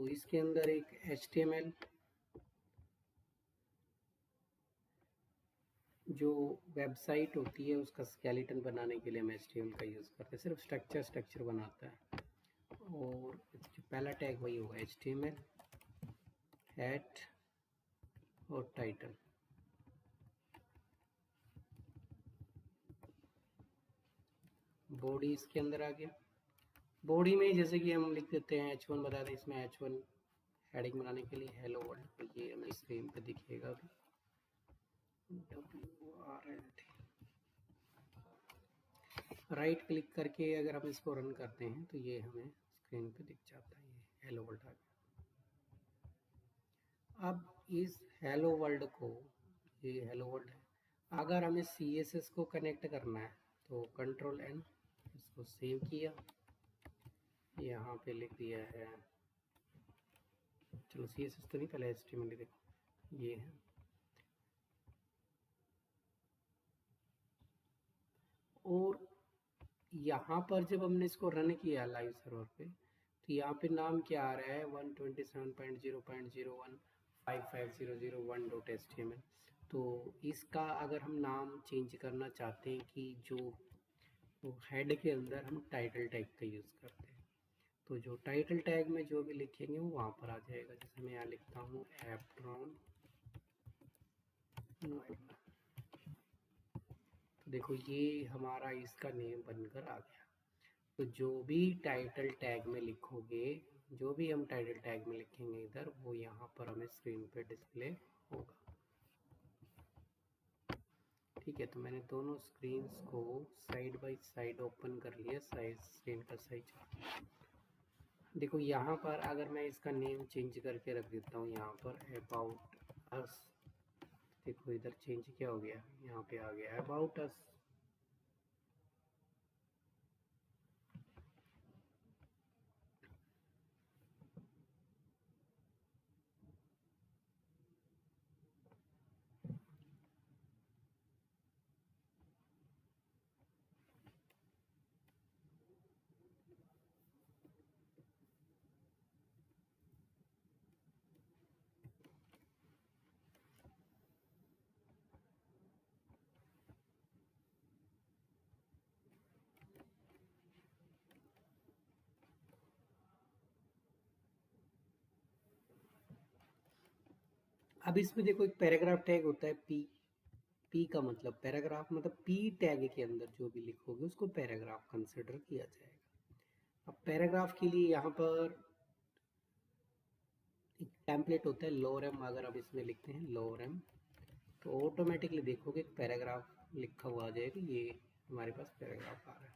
तो इसके अंदर एक HTML जो वेबसाइट होती है उसका स्केलेटन बनाने के लिए हम HTML का यूज़ करते हैं, सिर्फ स्ट्रक्चर बनाता है। और जो पहला टैग वही होगा HTML हेड और टाइटल। बॉडी इसके अंदर आ गया। बॉडी में जैसे कि हम लिख देते हैं H1 बता दें, इसमें H1 हेडिंग बनाने के लिए हेलो वर्ल्ड, तो ये हमें स्क्रीन पे दिखेगा अभी। राइट क्लिक करके अगर हम इसको रन करते हैं तो ये हमें स्क्रीन पे दिख जाता है, ये हेलो वर्ल्ड आ गया। अब इस हेलो वर्ल्ड को, ये हेलो वर्ल्ड है, अगर हमें CSS को कनेक्ट करना है तो Ctrl+N, इसको सेव किया, यहाँ पे लिख दिया है, चलो CSS तो नहीं, पहले HTML देखो, ये है। और यहाँ पर जब हमने इसको रन किया लाइव सर्वर पे, तो यहाँ पे नाम क्या आ रहा है 127.0.0.1550001.html। तो इसका अगर हम नाम चेंज करना चाहते हैं कि जो हेड के अंदर हम टाइटल टैग का यूज़ करते हैं, तो जो टाइटल टैग में जो भी लिखेंगे वो वहाँ पर आ जाएगा। जैसे मैं यहाँ लिखता हूँ एप्ट्रॉन, तो देखो ये हमारा इसका नेम बनकर आ गया। तो जो भी टाइटल टैग में लिखोगे, जो भी हम टाइटल टैग में लिखेंगे इधर, वो यहाँ पर हमें स्क्रीन पे डिस्प्ले होगा। ठीक है, तो मैंने दोनों स्क्रीन्स को साइड बाय साइड ओपन कर लिया, साइज स्क्रीन का साइज। देखो यहाँ पर अगर मैं इसका नेम चेंज करके रख देता हूँ यहाँ पर अबाउट अस, देखो इधर चेंज क्या हो गया, यहाँ पे आ गया अबाउट अस। अब इसमें देखो एक पैराग्राफ टैग होता है पी का मतलब पैराग्राफ, मतलब पी टैग के अंदर जो भी लिखोगे उसको पैराग्राफ कंसिडर किया जाएगा। अब पैराग्राफ के लिए यहाँ पर एक टेम्पलेट होता है लोरेम, अगर आप इसमें लिखते हैं लोरेम तो ऑटोमेटिकली देखोगे पैराग्राफ लिखा हुआ आ जाएगा, ये हमारे पास पैराग्राफ आ रहा है।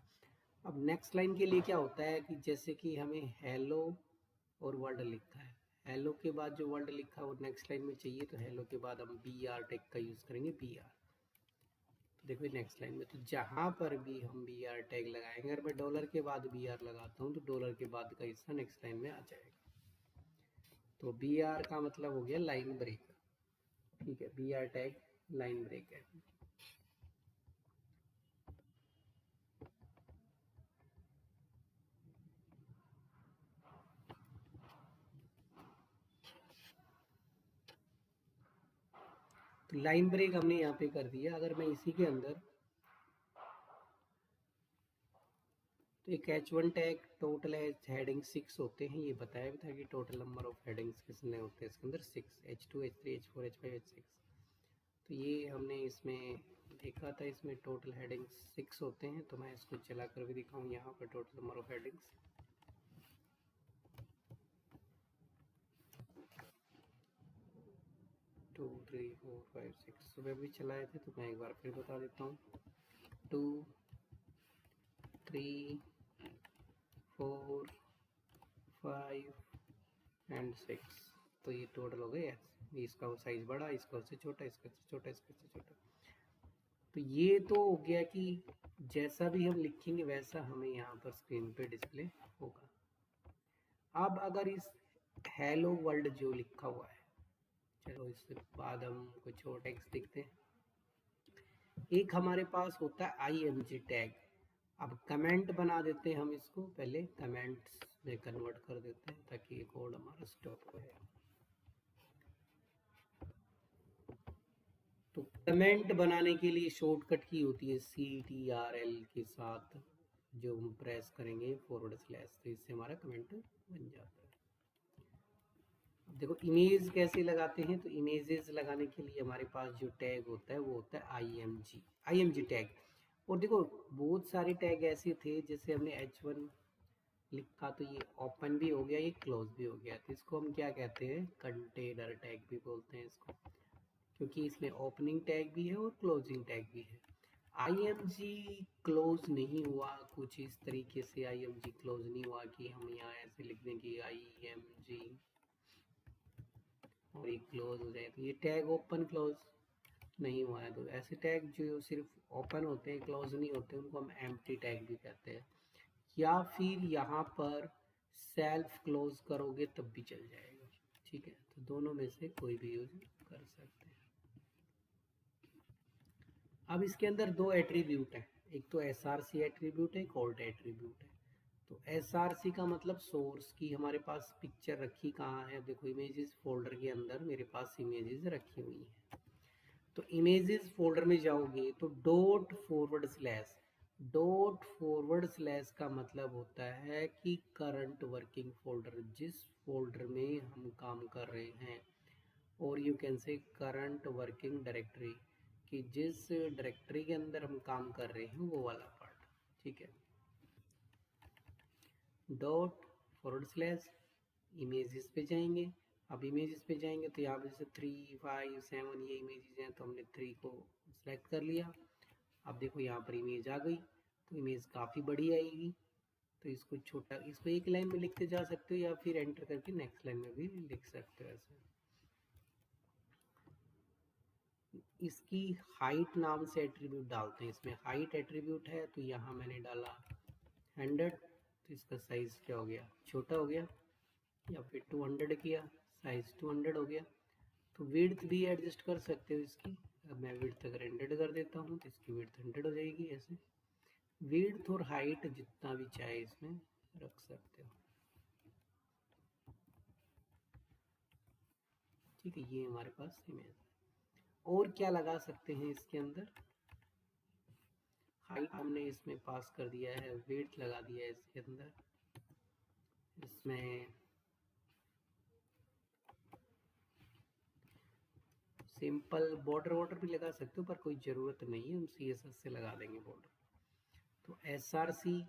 अब नेक्स्ट लाइन के लिए क्या होता है कि जैसे कि हमें हेलो और वर्ड लिखा है, हेलो के बाद जो वर्ड लिखा है वो नेक्स्ट लाइन में चाहिए, तो हेलो के बाद हम BR टैग का यूज़ करेंगे, BR। तो देखो नेक्स्ट लाइन में, तो जहाँ पर भी हम BR टैग लगाएंगे, अगर मैं डॉलर के बाद BR लगाता हूँ तो डॉलर के बाद का हिस्सा नेक्स्ट लाइन में आ जाएगा। तो BR का मतलब हो गया लाइन ब्रेक। ठीक है, BR टैग लाइन ब्रेक है। तो लाइन ब्रेक हमने यहाँ पे कर दिया। अगर मैं इसी के अंदर, तो एक H1 टैग टोटल हेडिंग 6 होते हैं, ये बताया भी था कि टोटल नंबर ऑफ हेडिंग्स कितने होते हैं इसके अंदर, 6, H2 H3 H4 H5 H6। तो ये हमने इसमें देखा था, इसमें टोटल हेडिंग्स 6 होते हैं। तो मैं इसको चला कर भी दिखाऊँ, यहाँ पर टोटल नंबर ऑफ हेडिंग्स 2 3 4 5 6 सुबह भी चलाए थे, तो मैं एक बार फिर बता देता हूँ 2 3 4 5 एंड 6। तो ये टोटल हो गए। इसका साइज बड़ा, इसका से छोटा, इसका से छोटा, इसका से छोटा। तो ये तो हो गया कि जैसा भी हम लिखेंगे वैसा हमें यहाँ पर स्क्रीन पे डिस्प्ले होगा। अब अगर इस हेलो वर्ल्ड जो लिखा हुआ है, चलो इसके बाद हम कुछ और टेक्स्ट लिखते हैं। एक हमारे पास होता है IMG टैग। अब कमेंट बना देते हैं हम इसको, पहले कमेंट्स में कन्वर्ट कर देते हैं ताकि ये कोड हमारा स्टॉप हो जाए। तो कमेंट बनाने के लिए शॉर्टकट की होती है CTRL के साथ, जो हम प्रेस करेंगे /, तो इससे हमारा कमेंट बन जाता है। अब देखो इमेज कैसे लगाते हैं, तो इमेजेस लगाने के लिए हमारे पास जो टैग होता है वो होता है IMG टैग। और देखो बहुत सारे टैग ऐसे थे, जैसे हमने H1 लिखा तो ये ओपन भी हो गया, ये क्लोज भी हो गया, तो इसको हम क्या कहते हैं, कंटेनर टैग भी बोलते हैं इसको, क्योंकि इसमें ओपनिंग टैग भी है और क्लोजिंग टैग भी है। IMG क्लोज नहीं हुआ कुछ इस तरीके से, IMG क्लोज नहीं हुआ कि हम यहाँ ऐसे लिख दें कि IMG और ये क्लोज हो जाए, तो ये टैग ओपन क्लोज नहीं हुआ है। तो ऐसे टैग जो सिर्फ ओपन होते हैं, क्लोज नहीं होते, उनको हम एम्प्टी टैग भी कहते हैं। या फिर यहाँ पर सेल्फ क्लोज करोगे तब भी चल जाएगा, ठीक है। तो दोनों में से कोई भी यूज कर सकते हैं। अब इसके अंदर दो एट्रीब्यूट है, एक तो SRC एट्रीब्यूट है, एक ऑल्ट एट्रीब्यूट है। तो SRC का मतलब सोर्स की हमारे पास पिक्चर रखी कहाँ है, देखो इमेजेस फोल्डर के अंदर मेरे पास इमेजेस रखी हुई है। तो इमेजेस फोल्डर में जाओगे तो डॉट // का मतलब होता है कि करंट वर्किंग फोल्डर, जिस फोल्डर में हम काम कर रहे हैं, और you can say current working directory, कि जिस डायरेक्टरी के अंदर हम काम कर रहे हैं वो वाला पार्ट, ठीक है। डॉट / इमेजेस पे जाएंगे। अब इमेजेस पे जाएंगे तो यहाँ पे जैसे 3, 5, 7 ये इमेजेस हैं, तो हमने 3 को सेलेक्ट कर लिया। अब देखो यहाँ पर इमेज आ गई, तो इमेज काफ़ी बड़ी आएगी, तो इसको छोटा, इसको एक लाइन में लिखते जा सकते हो या फिर एंटर करके नेक्स्ट लाइन में भी लिख सकते हो ऐसे। इसकी हाइट नाम से एट्रीब्यूट डालते हैं, इसमें हाइट एट्रीब्यूट है, तो यहाँ मैंने डाला 100, तो इसका साइज क्या हो गया, छोटा हो गया। या फिर 200 किया, साइज 200 हो गया। तो विड्थ भी एडजस्ट कर सकते हो इसकी। अब मैं विड्थ अगर 100 कर देता हूँ तो इसकी विड्थ 100 हो जाएगी। ऐसे विड्थ और हाइट जितना भी चाहे इसमें रख सकते हो, ठीक है। ये हमारे पास इमेज। और क्या लगा सकते हैं इसके अंदर, हाइट हमने इसमें पास कर दिया है, विड्थ लगा दिया है इसके अंदर, इसमें सिंपल बॉर्डर भी लगा सकते हो, पर कोई ज़रूरत नहीं है, हम CSS से लगा देंगे बॉर्डर। तो SRC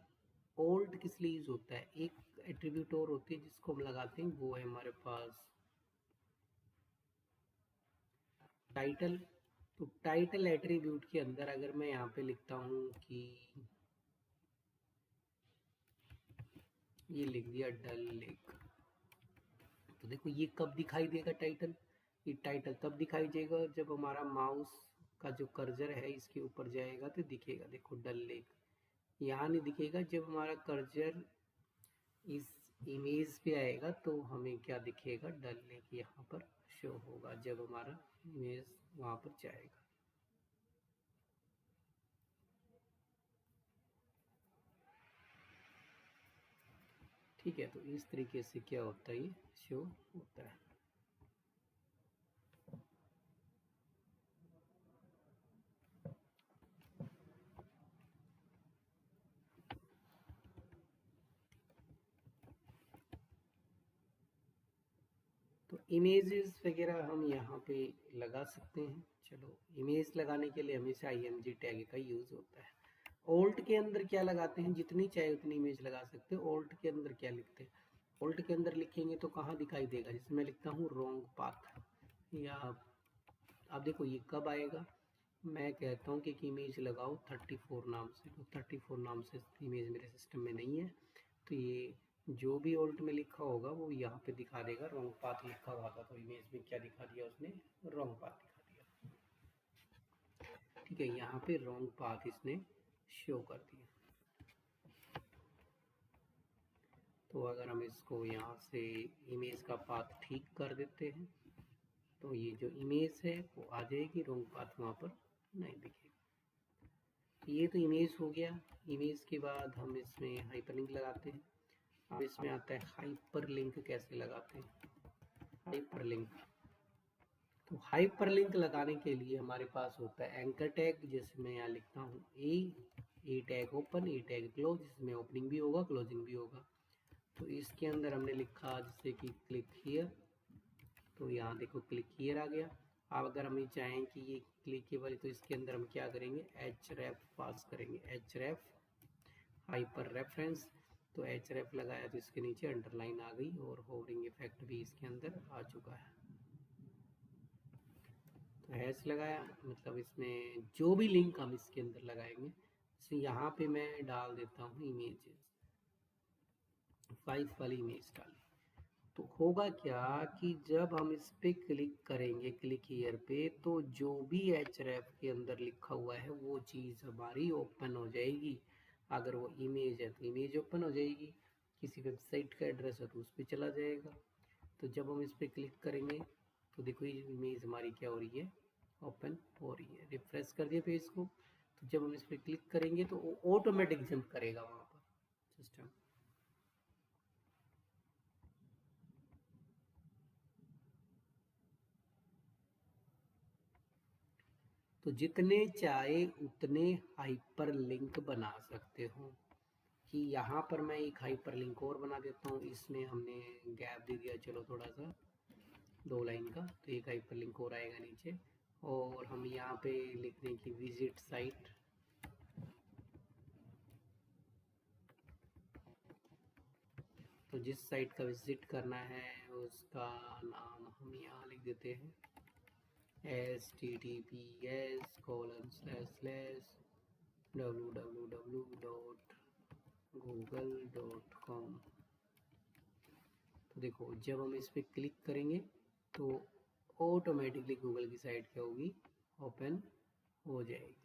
ओल्ट किस लिए यूज होता है, एक एट्रीब्यूट और होती है जिसको हम लगाते हैं, वो है हमारे पास टाइटल। तो टाइटल एट्रीब्यूट के अंदर अगर मैं यहाँ पे लिखता हूँ कि ये लिख दिया डल लेक, तो देखो ये कब दिखाई देगा टाइटल, ये टाइटल तब दिखाई देगा जब हमारा माउस का जो कर्जर है इसके ऊपर जाएगा तो दिखेगा, देखो डल लेक। यहाँ नहीं दिखेगा, जब हमारा कर्जर इस इमेज पे आएगा तो हमें क्या दिखेगा, डल लेक यहाँ पर शो होगा जब हमारा इमेज वहाँ पर जाएगा। ठीक है, तो इस तरीके से क्या होता है, ये शो होता है। तो इमेजेस वगैरह हम यहाँ पे लगा सकते हैं। चलो, इमेज लगाने के लिए हमेशा IMG टैग का यूज होता है। ओल्ट के अंदर क्या लगाते हैं, जितनी चाहे उतनी इमेज लगा सकते हो। ओल्ट के अंदर क्या लिखते हैं, ओल्ट के अंदर लिखेंगे तो कहाँ दिखाई देगा, जैसे मैं लिखता हूँ रॉन्ग पाथ, या अब देखो ये कब आएगा, मैं कहता हूँ कि एक इमेज लगाओ 34 नाम से, तो 34 नाम से इमेज मेरे सिस्टम में नहीं है, तो ये जो भी ओल्ट में लिखा होगा वो यहाँ पे दिखा देगा, रॉन्ग पाथ लिखा हुआ था, तो इमेज में क्या दिखा दिया उसने, रॉन्ग पाथ दिखा दिया। ठीक है, यहाँ पे रॉन्ग पाथ इसने शो कर दिया। तो अगर हम इसको यहाँ से इमेज का पाथ ठीक कर देते हैं तो ये जो इमेज है वो आ जाएगी, रॉन्ग पाथ वहाँ पर नहीं दिखेगा। ये तो इमेज हो गया। इमेज के बाद हम इसमें हाइपरलिंक लगाते हैं। अब इसमें आता है हाइपरलिंक कैसे लगाते हैं। हाइपरलिंक, तो हाइपरलिंक लगाने के लिए हमारे पास होता है एंकर टैग, जिसमें मैं यहाँ लिखता हूँ ए टैग ओपन, ए टैग क्लोज, जिसमें ओपनिंग भी होगा क्लोजिंग भी होगा। तो इसके अंदर हमने लिखा जैसे कि क्लिक हियर, तो यहाँ देखो क्लिक हियर आ गया। अब अगर हम ये चाहें कि ये क्लिकेबल, तो इसके अंदर हम क्या करेंगे, एच रेफ पास करेंगे, एच रेफ हाइपर रेफरेंस। तो एच रेफ लगाया तो इसके नीचे अंडरलाइन आ गई और होवरिंग इफेक्ट भी इसके अंदर आ चुका है। तो हैश लगाया, मतलब इसमें जो भी लिंक हम इसके अंदर लगाएंगे, तो यहाँ पे मैं डाल देता हूँ इमेजेस, 5 वाली इमेज डाली। तो होगा क्या कि जब हम इस पे क्लिक करेंगे, क्लिक हियर पे, तो जो भी href के अंदर लिखा हुआ है वो चीज़ हमारी ओपन हो जाएगी। अगर वो इमेज है तो इमेज ओपन हो जाएगी, किसी वेबसाइट का एड्रेस है तो उस पर चला जाएगा। तो जब हम इस पर क्लिक करेंगे तो देखो ये इमेज हमारी क्या हो रही है, ओपन हो रही है। रिफ्रेश कर दिया पेज को, तो जब हम इस पर क्लिक करेंगे तो वो ऑटोमेटिक जंप करेगा वहाँ पर सिस्टम। तो जितने चाहे उतने हाइपर लिंक बना सकते हो। कि यहाँ पर मैं एक हाइपर लिंक और बना देता हूँ, इसमें हमने गैप दे दिया चलो थोड़ा सा 2 लाइन का, तो एक हाइपर लिंक और आएगा नीचे। और हम यहाँ पे लिख दें कि विजिट साइट, तो जिस साइट का विजिट करना है उसका नाम हम यहाँ लिख देते हैं https://www.google.com। तो देखो जब हम इस पर क्लिक करेंगे तो ऑटोमेटिकली गूगल की साइट क्या होगी, ओपन हो जाएगी।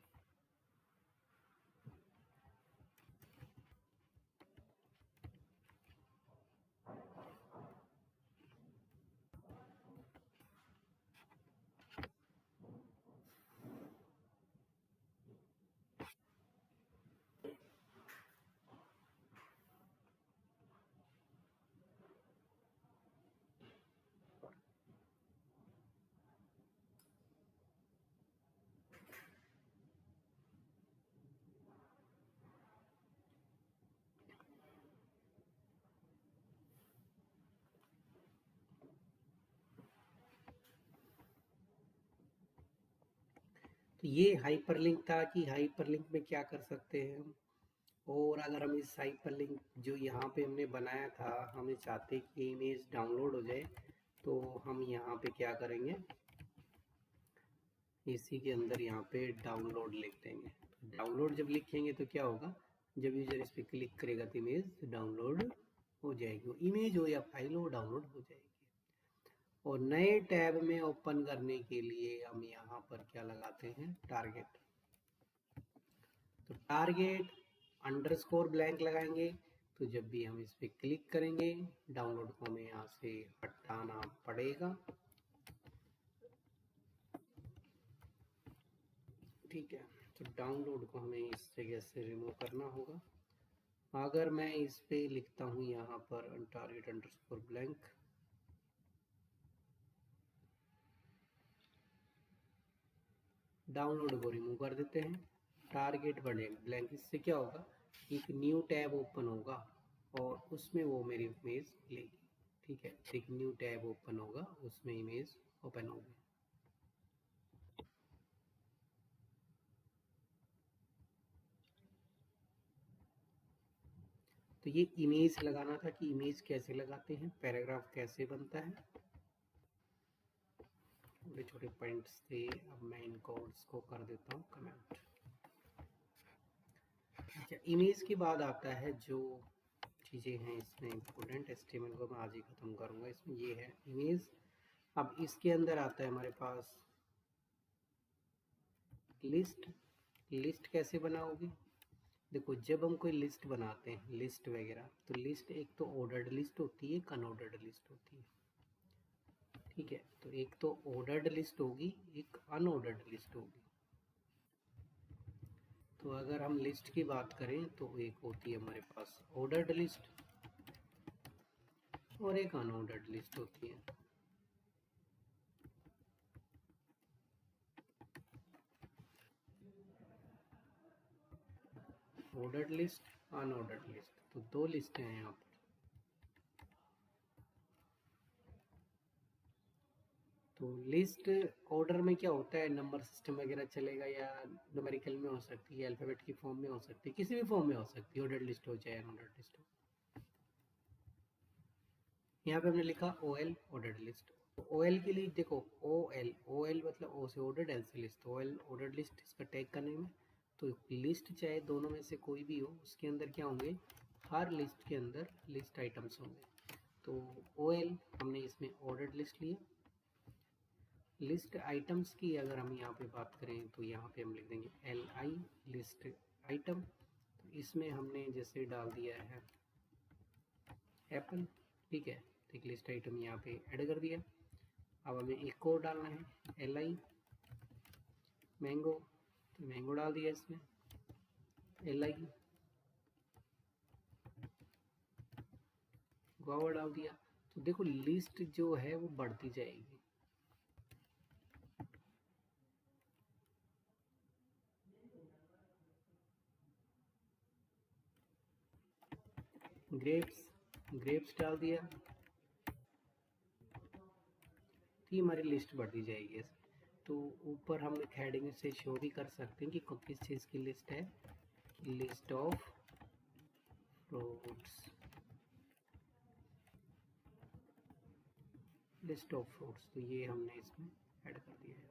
तो ये हाइपरलिंक था कि हाइपरलिंक में क्या कर सकते हैं हम। और अगर हम इस हाइपरलिंक जो यहाँ पे हमने बनाया था, हमें चाहते कि इमेज डाउनलोड हो जाए, तो हम यहाँ पे क्या करेंगे, इसी के अंदर यहाँ पे डाउनलोड लिख देंगे। डाउनलोड जब लिखेंगे तो क्या होगा, जब यूजर इस पर क्लिक करेगा तो इमेज डाउनलोड हो जाएगी। वो इमेज हो या फाइल हो, डाउनलोड हो जाएगी। और नए टैब में ओपन करने के लिए हम यहाँ पर क्या लगाते हैं, टारगेट। तो टारगेट अंडरस्कोर ब्लैंक लगाएंगे, तो जब भी हम इस पर क्लिक करेंगे डाउनलोड को हमें यहाँ से हटाना पड़ेगा। ठीक है, तो डाउनलोड को हमें इस जगह से रिमूव करना होगा। अगर मैं इस पे लिखता हूँ यहाँ पर टारगेट अंडरस्कोर ब्लैंक, डाउनलोड को रिमूव कर देते हैं, टारगेट ब्लैंक, इससे क्या होगा, एक न्यू टैब ओपन होगा और उसमें वो मेरी इमेज लेगी। ठीक है, एक न्यू टैब ओपन होगा, उसमें इमेज ओपन होगी। तो ये इमेज लगाना था कि इमेज कैसे लगाते हैं, पैराग्राफ कैसे बनता है, छोटे छोटे पॉइंट्स थे। अब मैं इन कोड्स को कर देता हूँ कमेंट। अच्छा, इमेज के बाद आता है जो चीज़ें हैं इसमें इम्पोर्टेंट, HTML को मैं आज ही ख़त्म करूँगा। इसमें ये है इमेज। अब इसके अंदर आता है हमारे पास लिस्ट। लिस्ट कैसे बनाओगे, देखो जब हम कोई लिस्ट बनाते हैं, लिस्ट वगैरह, तो लिस्ट एक तो ऑर्डर्ड लिस्ट होती है, एक अनऑर्डर्ड लिस्ट होती है। ठीक है, तो एक तो ऑर्डर्ड लिस्ट होगी, एक अनऑर्डर्ड लिस्ट होगी। तो अगर हम लिस्ट की बात करें तो एक होती है हमारे पास ऑर्डर्ड लिस्ट और एक अनऑर्डर्ड लिस्ट होती है। ऑर्डर्ड लिस्ट, अनऑर्डर्ड लिस्ट, तो दो लिस्टें हैं यहाँ पर। तो लिस्ट ऑर्डर में क्या होता है, नंबर सिस्टम वगैरह चलेगा या न्यूमेरिकल में हो सकती है, अल्फ़ाबेट की फॉर्म में हो सकती है, किसी भी फॉर्म में हो सकती है, ऑर्डर्ड लिस्ट हो चाहे अनऑर्डर्ड लिस्ट हो। यहाँ पे हमने लिखा O L ordered list. O L के लिए देखो, ओ एल मतलब ओ से ऑर्डर्ड, एल से list. O L ordered list इसका टैग करने में, तो लिस्ट चाहे दोनों में से कोई भी हो, उसके अंदर क्या होंगे, हर लिस्ट के अंदर लिस्ट आइटम्स होंगे। तो ओ एल हमने इसमें ऑर्डर्ड लिस्ट लिया। लिस्ट आइटम्स की अगर हम यहाँ पे बात करें तो यहाँ पे हम लिख देंगे एल आई लिस्ट आइटम। तो इसमें हमने जैसे डाल दिया है एप्पल, ठीक है, तो एक लिस्ट आइटम यहाँ पे ऐड कर दिया। अब हमें एक और डालना है एल आई मैंगो, तो मैंगो डाल दिया इसमें। एल आई गुआवा डाल दिया। तो देखो लिस्ट जो है वो बढ़ती जाएगी। ग्रेप्स, ग्रेप्स डाल दिया, तो ये हमारी लिस्ट बढ़ती जाएगी ऐसे। तो ऊपर हम एक हेडिंग से शो भी कर सकते हैं कि किस चीज़ की लिस्ट है, list of fruits, list of fruits, तो ये हमने इसमें ऐड कर दिया है।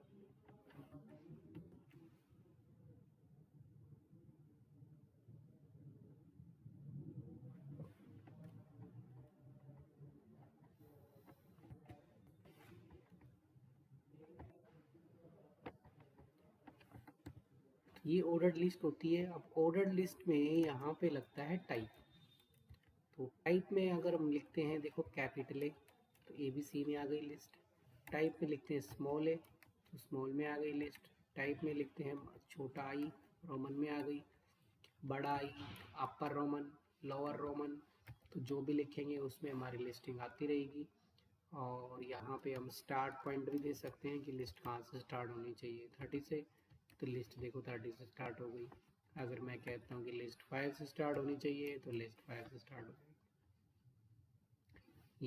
ये ऑर्डर्ड लिस्ट होती है। अब ऑर्डर्ड लिस्ट में यहाँ पे लगता है टाइप। तो टाइप में अगर हम लिखते हैं, देखो कैपिटल ए, तो ए बी सी में आ गई लिस्ट। टाइप में लिखते हैं स्मॉल ए, तो स्मॉल में आ गई लिस्ट। टाइप में लिखते हैं छोटा आई, रोमन में आ गई। बड़ा आई, अपर रोमन, लोअर रोमन, तो जो भी लिखेंगे उसमें हमारी लिस्टिंग आती रहेगी। और यहाँ पे हम स्टार्ट पॉइंट भी दे सकते हैं कि लिस्ट कहाँ से स्टार्ट होनी चाहिए, 30 से, तो लिस्ट देखो 30 से स्टार्ट हो गई। अगर मैं कहता हूँ कि लिस्ट 5 से स्टार्ट होनी चाहिए तो लिस्ट 5 से स्टार्ट हो गई।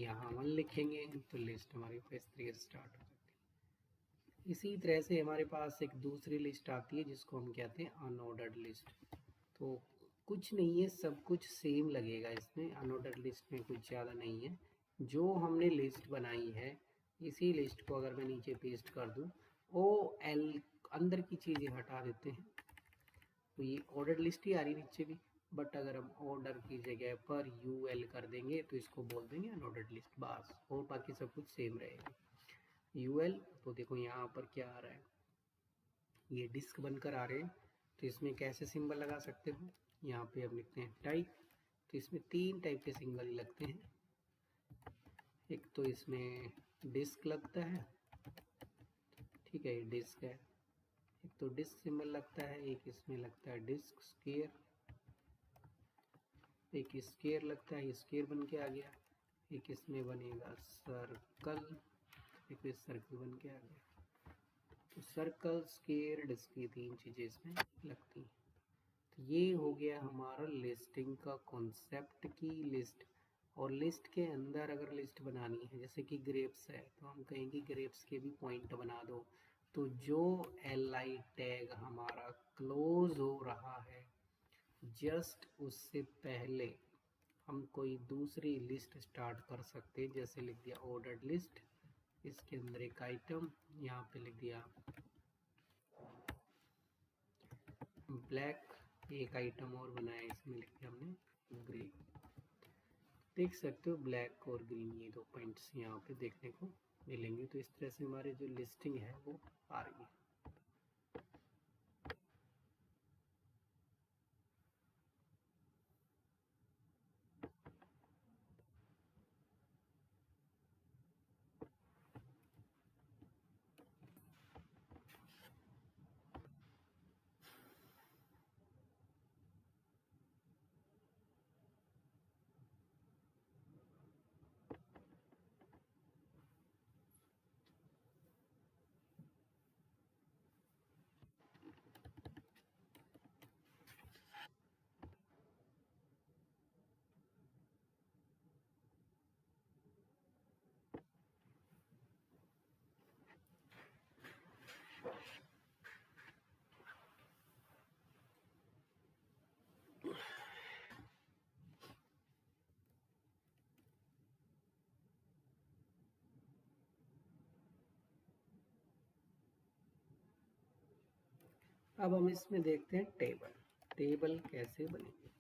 यहाँ 1 लिखेंगे तो लिस्ट हमारी 3 से स्टार्ट हो जाती है। इसी तरह से हमारे पास एक दूसरी लिस्ट आती है जिसको हम कहते हैं अनऑर्डर्ड लिस्ट। तो कुछ नहीं है, सब कुछ सेम लगेगा इसमें। अनऑर्डर्ड लिस्ट में कुछ ज़्यादा नहीं है। जो हमने लिस्ट बनाई है, इसी लिस्ट को अगर मैं नीचे पेस्ट कर दूँ, ओ एल अंदर की चीज़ें हटा देते हैं, तो ये ऑर्डर लिस्ट ही आ रही नीचे भी। बट अगर हम ऑर्डर की जगह पर यू एल कर देंगे तो इसको बोल देंगे अनऑर्डर्ड लिस्ट बस, और बाकी सब कुछ सेम रहेगा। यू एल, तो देखो यहाँ पर क्या आ रहा है, ये डिस्क बनकर आ रहे हैं। तो इसमें कैसे सिंबल लगा सकते हो, यहाँ पे हम लिखते हैं टाइप। तो इसमें 3 टाइप के सिंबल लगते हैं। एक तो इसमें डिस्क लगता है, ठीक है, ये डिस्क है। एक तो डिस्क सिंबल लगता है, एक इसमें लगता है डिस्क स्क्वायर, एक स्क्वायर लगता है, स्क्वायर बन के आ गया। एक इसमें बनेगा सर्कल, एक सर्कल बन के आ गया। तो सर्कल, स्क्वायर, डिस्क, ये 3 चीज़ें इसमें लगती हैं। तो ये हो गया हमारा लिस्टिंग का कॉन्सेप्ट की लिस्ट। और लिस्ट के अंदर अगर लिस्ट बनानी है, जैसे कि ग्रेप्स है, तो हम कहेंगे ग्रेप्स के भी पॉइंट बना दो। तो जो एल आई टैग हमारा क्लोज हो रहा है, जस्ट उससे पहले हम कोई दूसरी लिस्ट स्टार्ट कर सकते हैं। जैसे लिख दिया ऑर्डर्ड लिस्ट, इसके अंदर एक आइटम, यहाँ पे लिख दिया ब्लैक, एक आइटम और बनाया, इसमें लिख दिया हमने ग्रे। देख सकते हो ब्लैक और ग्रीन, ये 2 पॉइंट्स यहाँ पे देखने को मिलेंगे। तो इस तरह से हमारी जो लिस्टिंग है वो आ रही है। अब हम इसमें देखते हैं टेबल। टेबल कैसे बनेगी,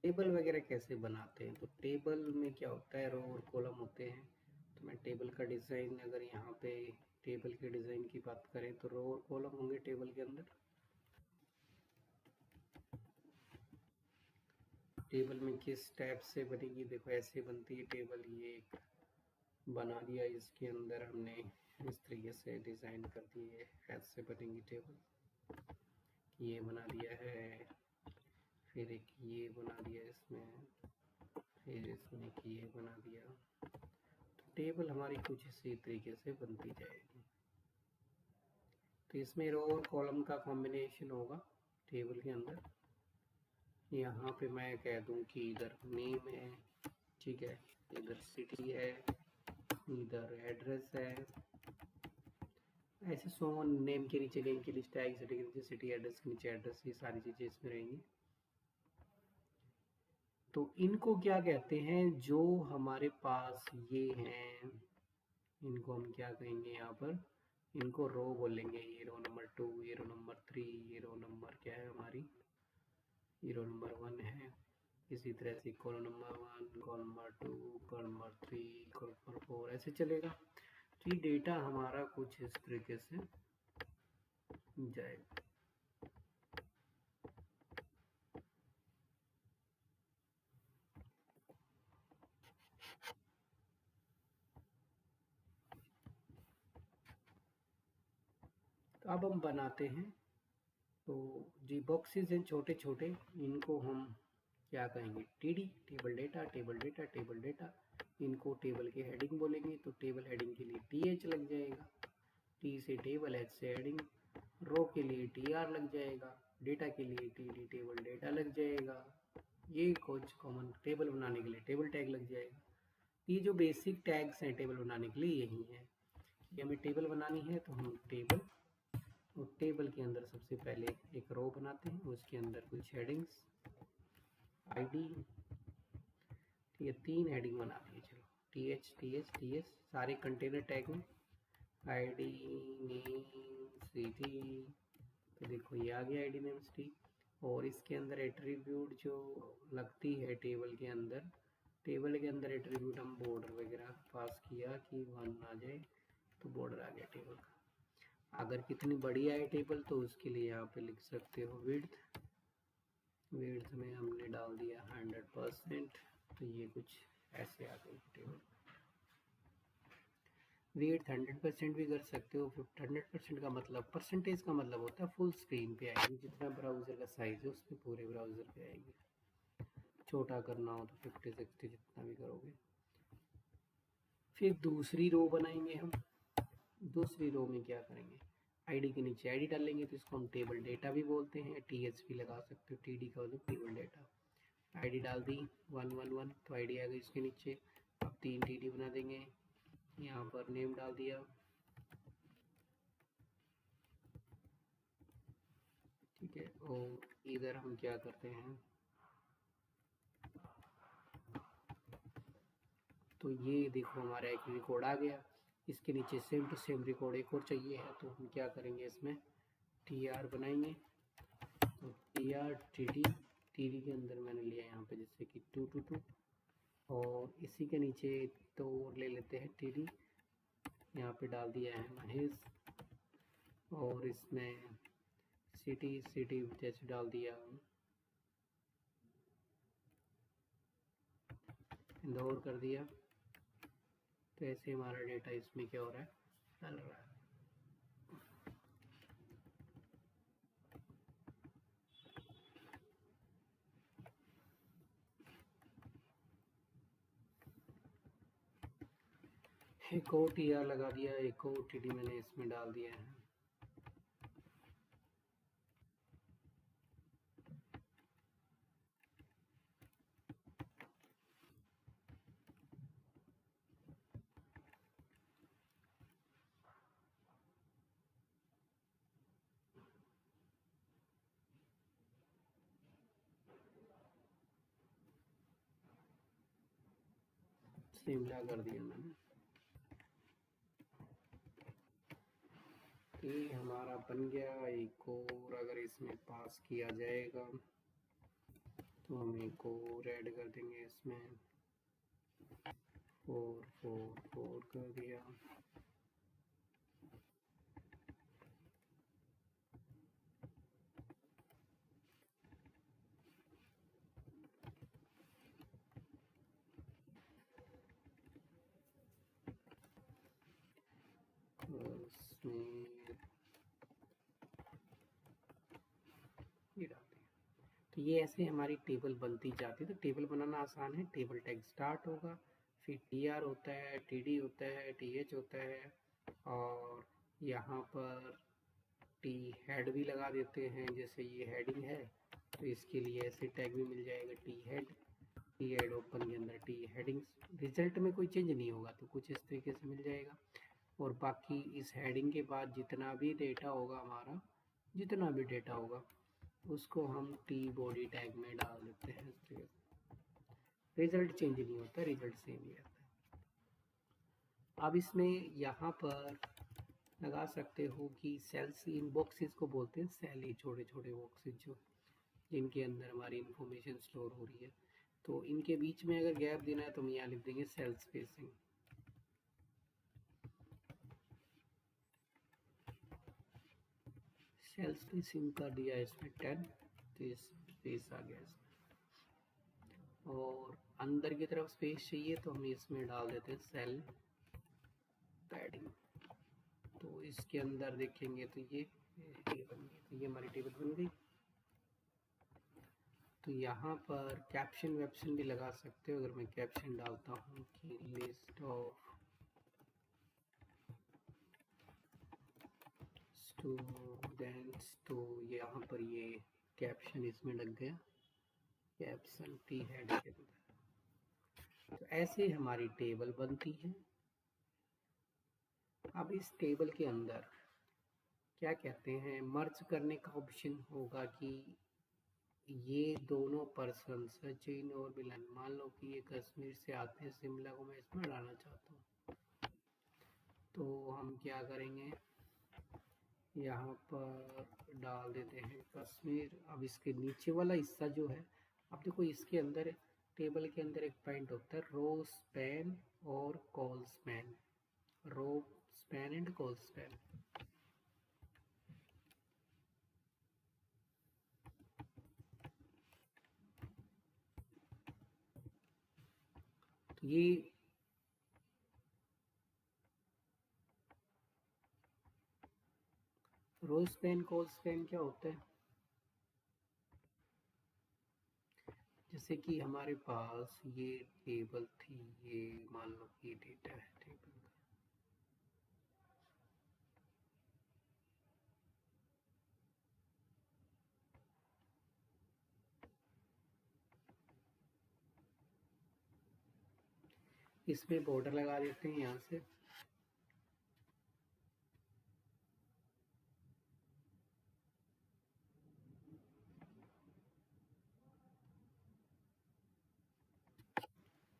टेबल वगैरह कैसे बनाते हैं। तो टेबल में क्या होता है, रो और कॉलम होते हैं। तो मैं टेबल का डिज़ाइन, अगर यहाँ पे टेबल के डिज़ाइन की बात करें तो रो और कॉलम होंगे टेबल के अंदर। टेबल में किस टाइप से बनेगी, देखो ऐसे बनती है टेबल। ये एक बना दिया, इसके अंदर हमने इस तरीके से डिज़ाइन कर दिए, ऐसे बनेगी टेबल। ये बना दिया है, फिर एक ये बना दिया इसमें, फिर इसमें एक ये बना दिया। तो टेबल हमारी कुछ इसी तरीके से बनती जाएगी। तो इसमें रो और कॉलम का कॉम्बिनेशन होगा टेबल के अंदर। यहाँ पे मैं कह दूँ कि इधर नेम है, ठीक है, इधर सिटी है, इधर एड्रेस है। ऐसे सो नेम के नीचे नेम की लिस्ट आएगी, सिटी के नीचे सिटी, एड्रेस के नीचे एड्रेस, ये सारी चीज़ें इसमें रहेंगी। तो इनको क्या कहते हैं, जो हमारे पास ये हैं, इनको हम क्या कहेंगे यहाँ पर, इनको रो बोलेंगे। ये रो नंबर 2, ये रो नंबर 3, ये रो नंबर क्या है हमारी, ये रो नंबर 1 है। इसी तरह से column number 1, column number 2, column number 3, column number 4, ऐसे चलेगा। तो ये डेटा हमारा कुछ इस तरीके से जाएगा। तो अब हम बनाते हैं। तो जी बॉक्सेस हैं छोटे छोटे, इनको हम क्या कहेंगे, TD, table data, table data, table data. इनको टेबल के हेडिंग बोलेंगे। तो टेबल हेडिंग के लिए टीएच लग जाएगा, टी से टेबल, एच से हेडिंग। रो के लिए टीआर लग जाएगा, डेटा के लिए टीडी टेबल डेटा लग जाएगा। ये कुछ कॉमन टेबल बनाने के लिए टेबल टैग लग जाएगा। ये जो बेसिक टैग्स हैं टेबल बनाने के लिए यही है कि हमें टेबल बनानी है तो हम टेबल, और टेबल के अंदर सबसे पहले एक रो बनाते हैं, उसके अंदर कुछ हेडिंग्स, आईडी, ठीक है, 3 हेडिंग बना दिए। चलो T H T H T H सारे कंटेनर टैग में, आईडी नेम सिटी। तो देखो ये आ गया आईडी नेम सिटी। और इसके अंदर एट्रीब्यूट जो लगती है टेबल के अंदर, टेबल के अंदर एट्रीब्यूट हम बॉर्डर वगैरह पास किया कि 1 आ जाए, तो बॉर्डर आ गया टेबल का। अगर कितनी बड़ी आए टेबल तो उसके लिए यहाँ पे लिख सकते हो विड्थ। विड्थ में हमने डाल दिया 100%। तो ये कुछ ऐसे आ गई टेबल। विड्थ 100% भी कर सकते हो। 100% का मतलब, परसेंटेज का मतलब होता है फुल स्क्रीन पे आएगी, जितना ब्राउज़र का साइज़ है उसमें पूरे ब्राउज़र पे आएगी। छोटा करना हो तो 50 60 जितना भी करोगे। फिर दूसरी रो बनाएंगे हम। दूसरी रो में क्या करेंगे, आईडी के नीचे आईडी डालेंगे, तो इसको हम टेबल डेटा भी बोलते हैं, टीएच भी लगा सकते हो, टीडी का मतलब टेबल डेटा। आईडी डाल दी 111, तो आईडी आ गई इसके नीचे। अब 3 टीडी बना देंगे, यहाँ पर नेम डाल दिया, ठीक है। और इधर हम क्या करते हैं, तो ये देखो हमारा एक रिकॉर्ड आ गया। इसके नीचे सेम टू सेम रिकॉर्ड एक और चाहिए है, तो हम क्या करेंगे, इसमें टी आर बनाएंगे। तो T R T D, T D के अंदर मैंने लिया यहाँ पे जैसे कि 222, और इसी के नीचे तो और ले लेते हैं टी डी। यहाँ पे डाल दिया है महेश, और इसमें सिटी सिटी जैसे डाल दिया, इंदौर कर दिया। तो ऐसे हमारा डेटा इसमें क्या हो रहा है, डल रहा है। एक और टी आर लगा दिया, एक और टी डी मैंने इसमें डाल दिया है। शिमला कर दिया मैंने। ये हमारा बन गया। एक और अगर इसमें पास किया जाएगा तो हम एक और ऐड कर देंगे इसमें। 4 4 4 कर दिया। इसमें ये डाल दिया। तो ये ऐसे हमारी टेबल बनती जाती है। तो टेबल बनाना आसान है। टेबल टैग स्टार्ट होगा, फिर TR होता है, TD होता है, TH होता है, और यहाँ पर T हेड भी लगा देते हैं। जैसे ये हेडिंग है तो इसके लिए ऐसे टैग भी मिल जाएगा, टी हेड ओपन के अंदर टी हेडिंग्स। रिजल्ट में कोई चेंज नहीं होगा तो कुछ इस तरीके से मिल जाएगा। और बाकी इस हेडिंग के बाद जितना भी डेटा होगा हमारा, जितना भी डेटा होगा उसको हम टी बॉडी टैग में डाल देते हैं। इस तरीके से रिजल्ट चेंज नहीं होता, रिजल्ट सेम ही रहता है। अब इसमें यहाँ पर लगा सकते हो कि सेल्स इन बॉक्सेस को बोलते हैं सेल, ही छोटे छोटे बॉक्सेस जो जिनके अंदर हमारी इंफॉर्मेशन स्टोर हो रही है। तो इनके बीच में अगर गैप देना है तो हम यहाँ लिख देंगे सेल स्पेसिंग। सेल स्पेसिंग कर दिया इसमें 10, तो स्पेस आ गया इसमें। और अंदर की तरफ स्पेस चाहिए तो हम इसमें डाल देते हैं सेल पैडिंग। तो इसके अंदर देखेंगे तो ये बन गई। तो ये हमारी टेबल बन गई। तो यहाँ पर कैप्शन वैप्शन भी लगा सकते हो। अगर मैं कैप्शन डालता हूँ कि लिस्ट ऑफ स्टूडेंट्स, तो यहाँ पर ये कैप्शन इसमें लग गया, कैप्शन टी हेड के अंदर। तो ऐसे हमारी टेबल बनती है। अब इस टेबल के अंदर क्या कहते हैं, मर्ज करने का ऑप्शन होगा कि ये दोनों पर्सन सचिन और मिलन, मान लो कि ये कश्मीर से आते हैं, शिमला को मैं इसमें डालना चाहता हूँ। तो हम क्या करेंगे, यहाँ पर डाल देते हैं कश्मीर। अब इसके नीचे वाला हिस्सा जो है, अब देखो इसके अंदर टेबल के अंदर एक पॉइंट होता है रो स्पैन और col span, row span and col span. तो ये रो स्पैन कॉल स्पैन क्या होता है, जैसे कि हमारे पास ये टेबल थी, ये मान लो ये डेटा है टेबल का। इसमें बॉर्डर लगा देते हैं यहाँ से।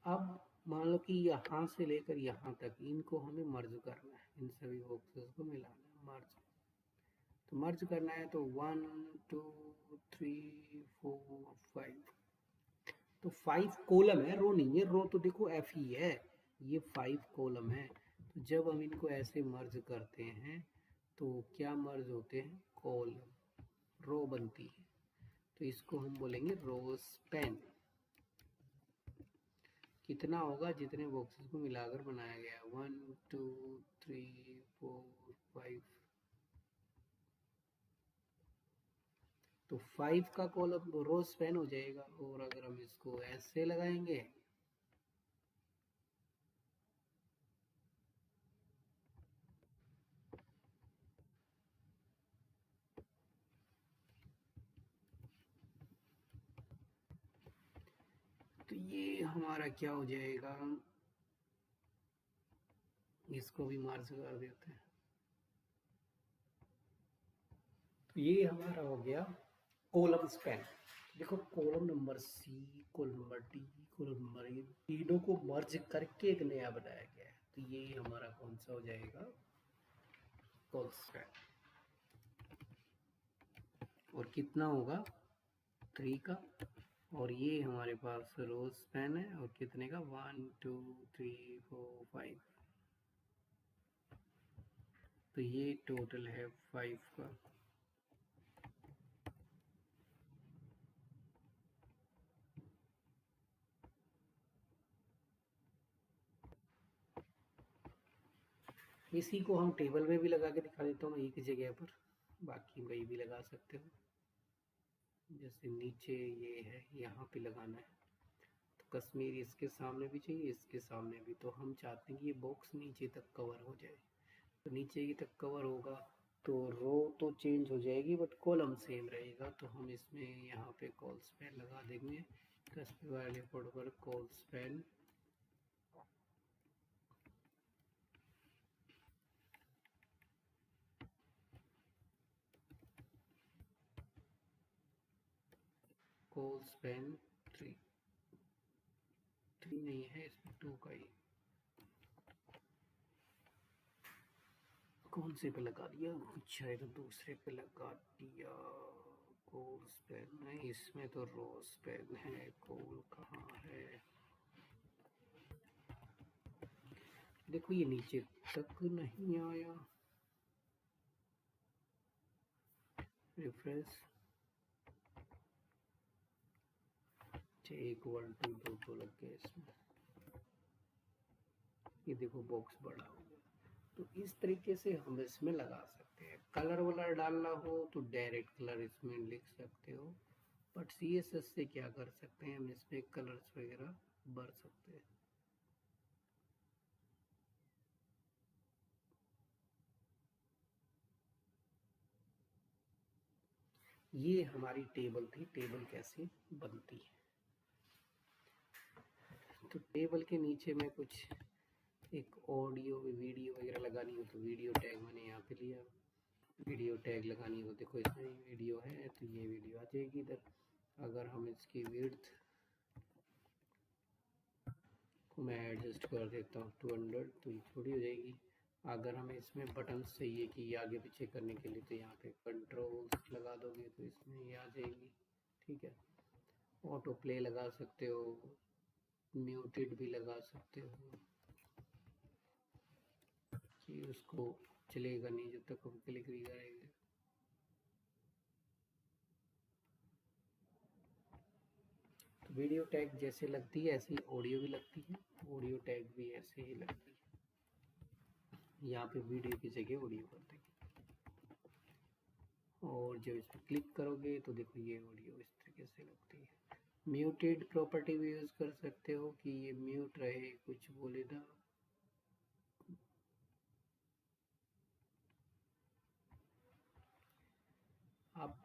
अब मान लो कि यहाँ से लेकर यहाँ तक इनको हमें मर्ज करना है, इन सभी बॉक्सेस को मिलाना है, मर्ज। तो मर्ज करना है तो 1 2 3 4 5। तो 5 कॉलम है, रो नहीं है। रो तो देखो F ही है, ये 5 कॉलम है। तो जब हम इनको ऐसे मर्ज करते हैं तो क्या मर्ज होते हैं, कॉलम, रो बनती है। तो इसको हम बोलेंगे रो स्पैन। कितना होगा, जितने बॉक्सेस को मिलाकर बनाया गया, 1 2 3 4 5। तो 5 का कॉलम रो स्पैन हो जाएगा। और अगर हम इसको ऐसे लगाएंगे तो ये हमारा क्या हो जाएगा, इसको भी मार्च कर देते हैं। तो ये हमारा हो गया कॉलम स्पैन। देखो column number C, column number D, column number E, तीनों को मर्ज करके एक नया बनाया गया है। तो ये हमारा कौन सा हो जाएगा, कॉलम स्पैन। और कितना होगा 3 का, और ये हमारे पास रो स्पैन है और कितने का 1 2 3 4 5, तो ये टोटल है 5 का। इसी को हम टेबल में भी लगा के दिखा देता हूँ एक जगह पर, बाकी वही भी लगा सकते हो। जैसे नीचे ये है, यहाँ पे लगाना है तो कश्मीर इसके सामने भी चाहिए, इसके सामने भी, तो हम चाहते हैं कि ये बॉक्स नीचे तक कवर हो जाए। तो नीचे ही तक कवर होगा तो रो तो चेंज हो जाएगी बट कॉलम सेम रहेगा। तो हम इसमें यहाँ पे कॉल स्पैन लगा देंगे, कश्मीर वाले कोड पर कॉल स्पैन कॉल स्पैन 3 नहीं है इसमें 2 का ही, कौन से पे लगा दिया, अच्छा है तो दूसरे पे लगा दिया। कॉल स्पैन नहीं, इसमें तो रो स्पैन है, कॉल कहाँ है, देखो ये नीचे तक नहीं आया। रिफ्रेश, इक्वल टू 2 लग गया इसमें, ये देखो बॉक्स बड़ा हो गया। तो इस तरीके से हम इसमें लगा सकते हैं। कलर वलर डालना हो तो डायरेक्ट कलर इसमें लिख सकते हो, बट CSS से क्या कर सकते हैं, हम इसमें कलर्स वगैरह भर सकते हैं। ये हमारी टेबल थी, टेबल कैसे बनती है। तो टेबल के नीचे में कुछ एक ऑडियो वीडियो वगैरह लगानी हो तो वीडियो टैग मैंने यहाँ पे लिया, वीडियो टैग लगानी हो, देखो इसमें वीडियो है तो ये वीडियो आ जाएगी इधर। अगर हम इसकी विड्थ को मैं एडजस्ट कर देता हूँ 200, तो ये थोड़ी हो जाएगी। अगर हमें इसमें बटन चाहिए कि ये आगे पीछे करने के लिए, तो यहाँ पे कंट्रोल्स लगा दोगे तो इसमें ये आ जाएगी, ठीक है। ऑटो प्ले लगा सकते हो, म्यूटेड भी लगा सकते हो कि उसको चलेगा नहीं जब तक हम क्लिक नहीं करेंगे। तो वीडियो टैग जैसे लगती है ऐसे ही ऑडियो भी लगती है, ऑडियो टैग भी ऐसे ही लगती है। यहाँ पे वीडियो की जगह ऑडियो कर देंगे, और जब इस पर क्लिक करोगे तो देखो ये ऑडियो इस तरीके से लगती है। म्यूटेड प्रॉपर्टी भी यूज़ कर सकते हो कि ये म्यूट रहे, कुछ बोले ना। अब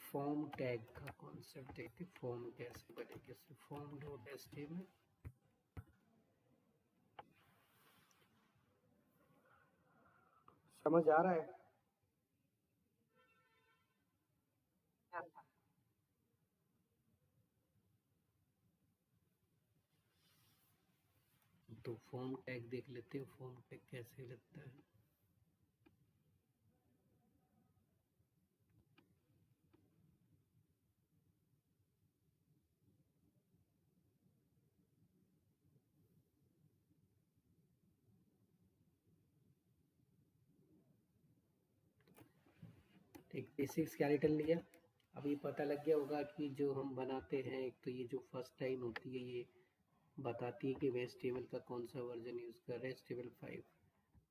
फॉर्म टैग का कॉन्सेप्ट देखते, फॉर्म कैसे बनेगा। फॉर्म डॉट एचटीएमएल, समझ आ रहा है। तो फॉर्म टैग देख लेते हैं, फॉर्म टैग कैसे लगता है। एक बेसिक स्केलेटन लिया, अब ये पता लग गया होगा कि जो हम बनाते हैं, एक तो ये जो फर्स्ट लाइन होती है ये बताती है कि वे HTML का कौन सा वर्जन यूज़ कर रहे हैं, HTML 5,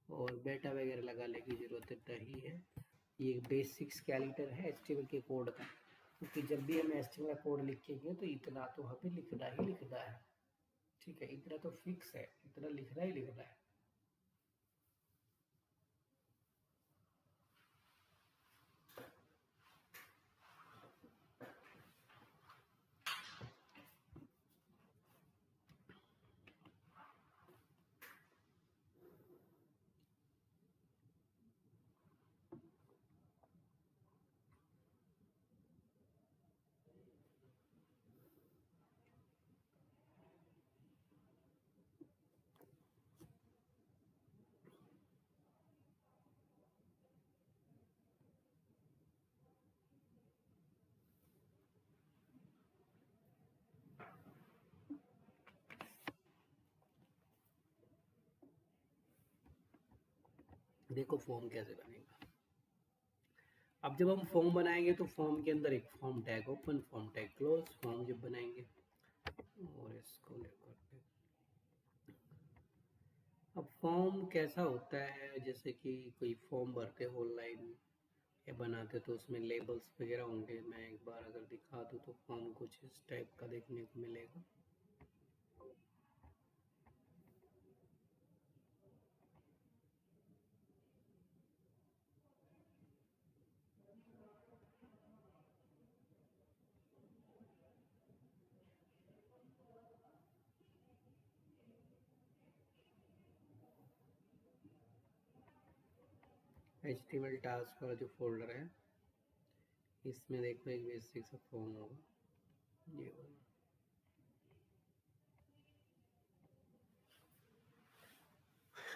और बेटा वगैरह लगाने की ज़रूरत नहीं है। ये बेसिक स्केलेटन है HTML के कोड का, क्योंकि जब भी हम HTML कोड लिखेंगे तो इतना तो हमें लिखना ही लिखना है, ठीक है, इतना तो फिक्स है, इतना लिखना ही लिखना है। देखो फॉर्म कैसे बनेगा। अब जब हम फॉर्म बनाएंगे तो फॉर्म के अंदर एक form tag open, form tag close, form जब बनाएंगे और इसको लेकर के अब फॉर्म कैसा होता है, जैसे कि कोई फॉर्म भरते हो ऑनलाइन या बनाते तो उसमें लेबल्स वगैरह होंगे। मैं एक बार अगर दिखा दूँ तो फॉर्म कुछ इस टाइप का देखने को मिलेगा। HTML टास्क वाला जो फोल्डर है इसमें देखो एक बेसिक सा फॉर्म होगा ये वाला।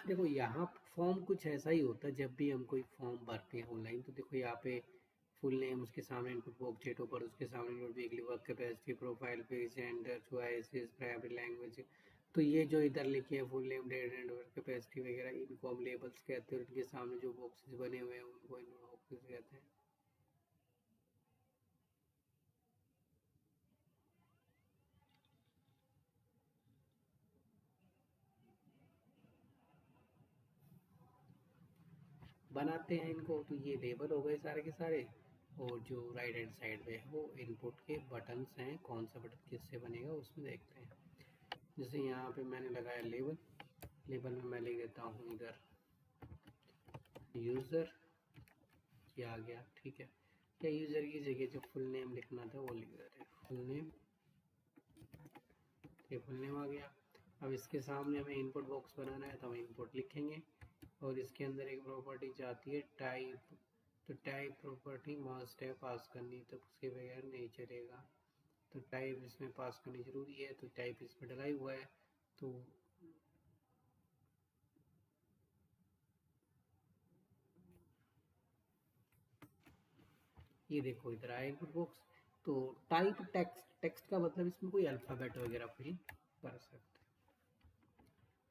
देखो यहाँ फॉर्म कुछ ऐसा ही होता है, जब भी हम कोई फॉर्म भरते हैं ऑनलाइन तो देखो यहाँ पे फुल नेम, उसके सामने input box, date of birth, उसके सामने note, weekly work capacity, profile pic, gender, choices, primary language. तो ये जो इधर लिखे हैं full name, date and work capacity वगैरह, इनको हम लेबल्स कहते हैं। इनके सामने जो बॉक्सेस बने हुए हैं उनको इन बॉक्सेस कहते हैं। बनाते हैं इनको तो ये लेबल हो गए सारे के सारे। और जो राइट हैंड साइड पे है वो इनपुट के बटन्स हैं, कौन सा बटन किससे बनेगा उसमें देखते हैं। जैसे यहाँ पे मैंने लगाया लेबल, लेबल में मैं लिख देता हूँ इधर यूज़र, ये आ गया ठीक है। या यूज़र की जगह जो फुल नेम लिखना था वो लिख देते हैं, फुल नेम। ये फुल नेम आ गया। अब इसके सामने हमें इनपुट बॉक्स बनाना है तो हम इनपुट लिखेंगे और इसके अंदर एक प्रॉपर्टी जाती है टाइप। तो टाइप प्रॉपर्टी मस्ट है पास करनी, तो उसके बगैर नहीं चलेगा। तो टाइप इसमें पास करनी ज़रूरी है, तो टाइप इसमें डला ही हुआ है। तो ये देखो इधर आया इनपुट बॉक्स। तो टाइप टेक्स्ट, टेक्स्ट का मतलब इसमें कोई अल्फ़ाबेट वगैरह फिल कर सकते हैं।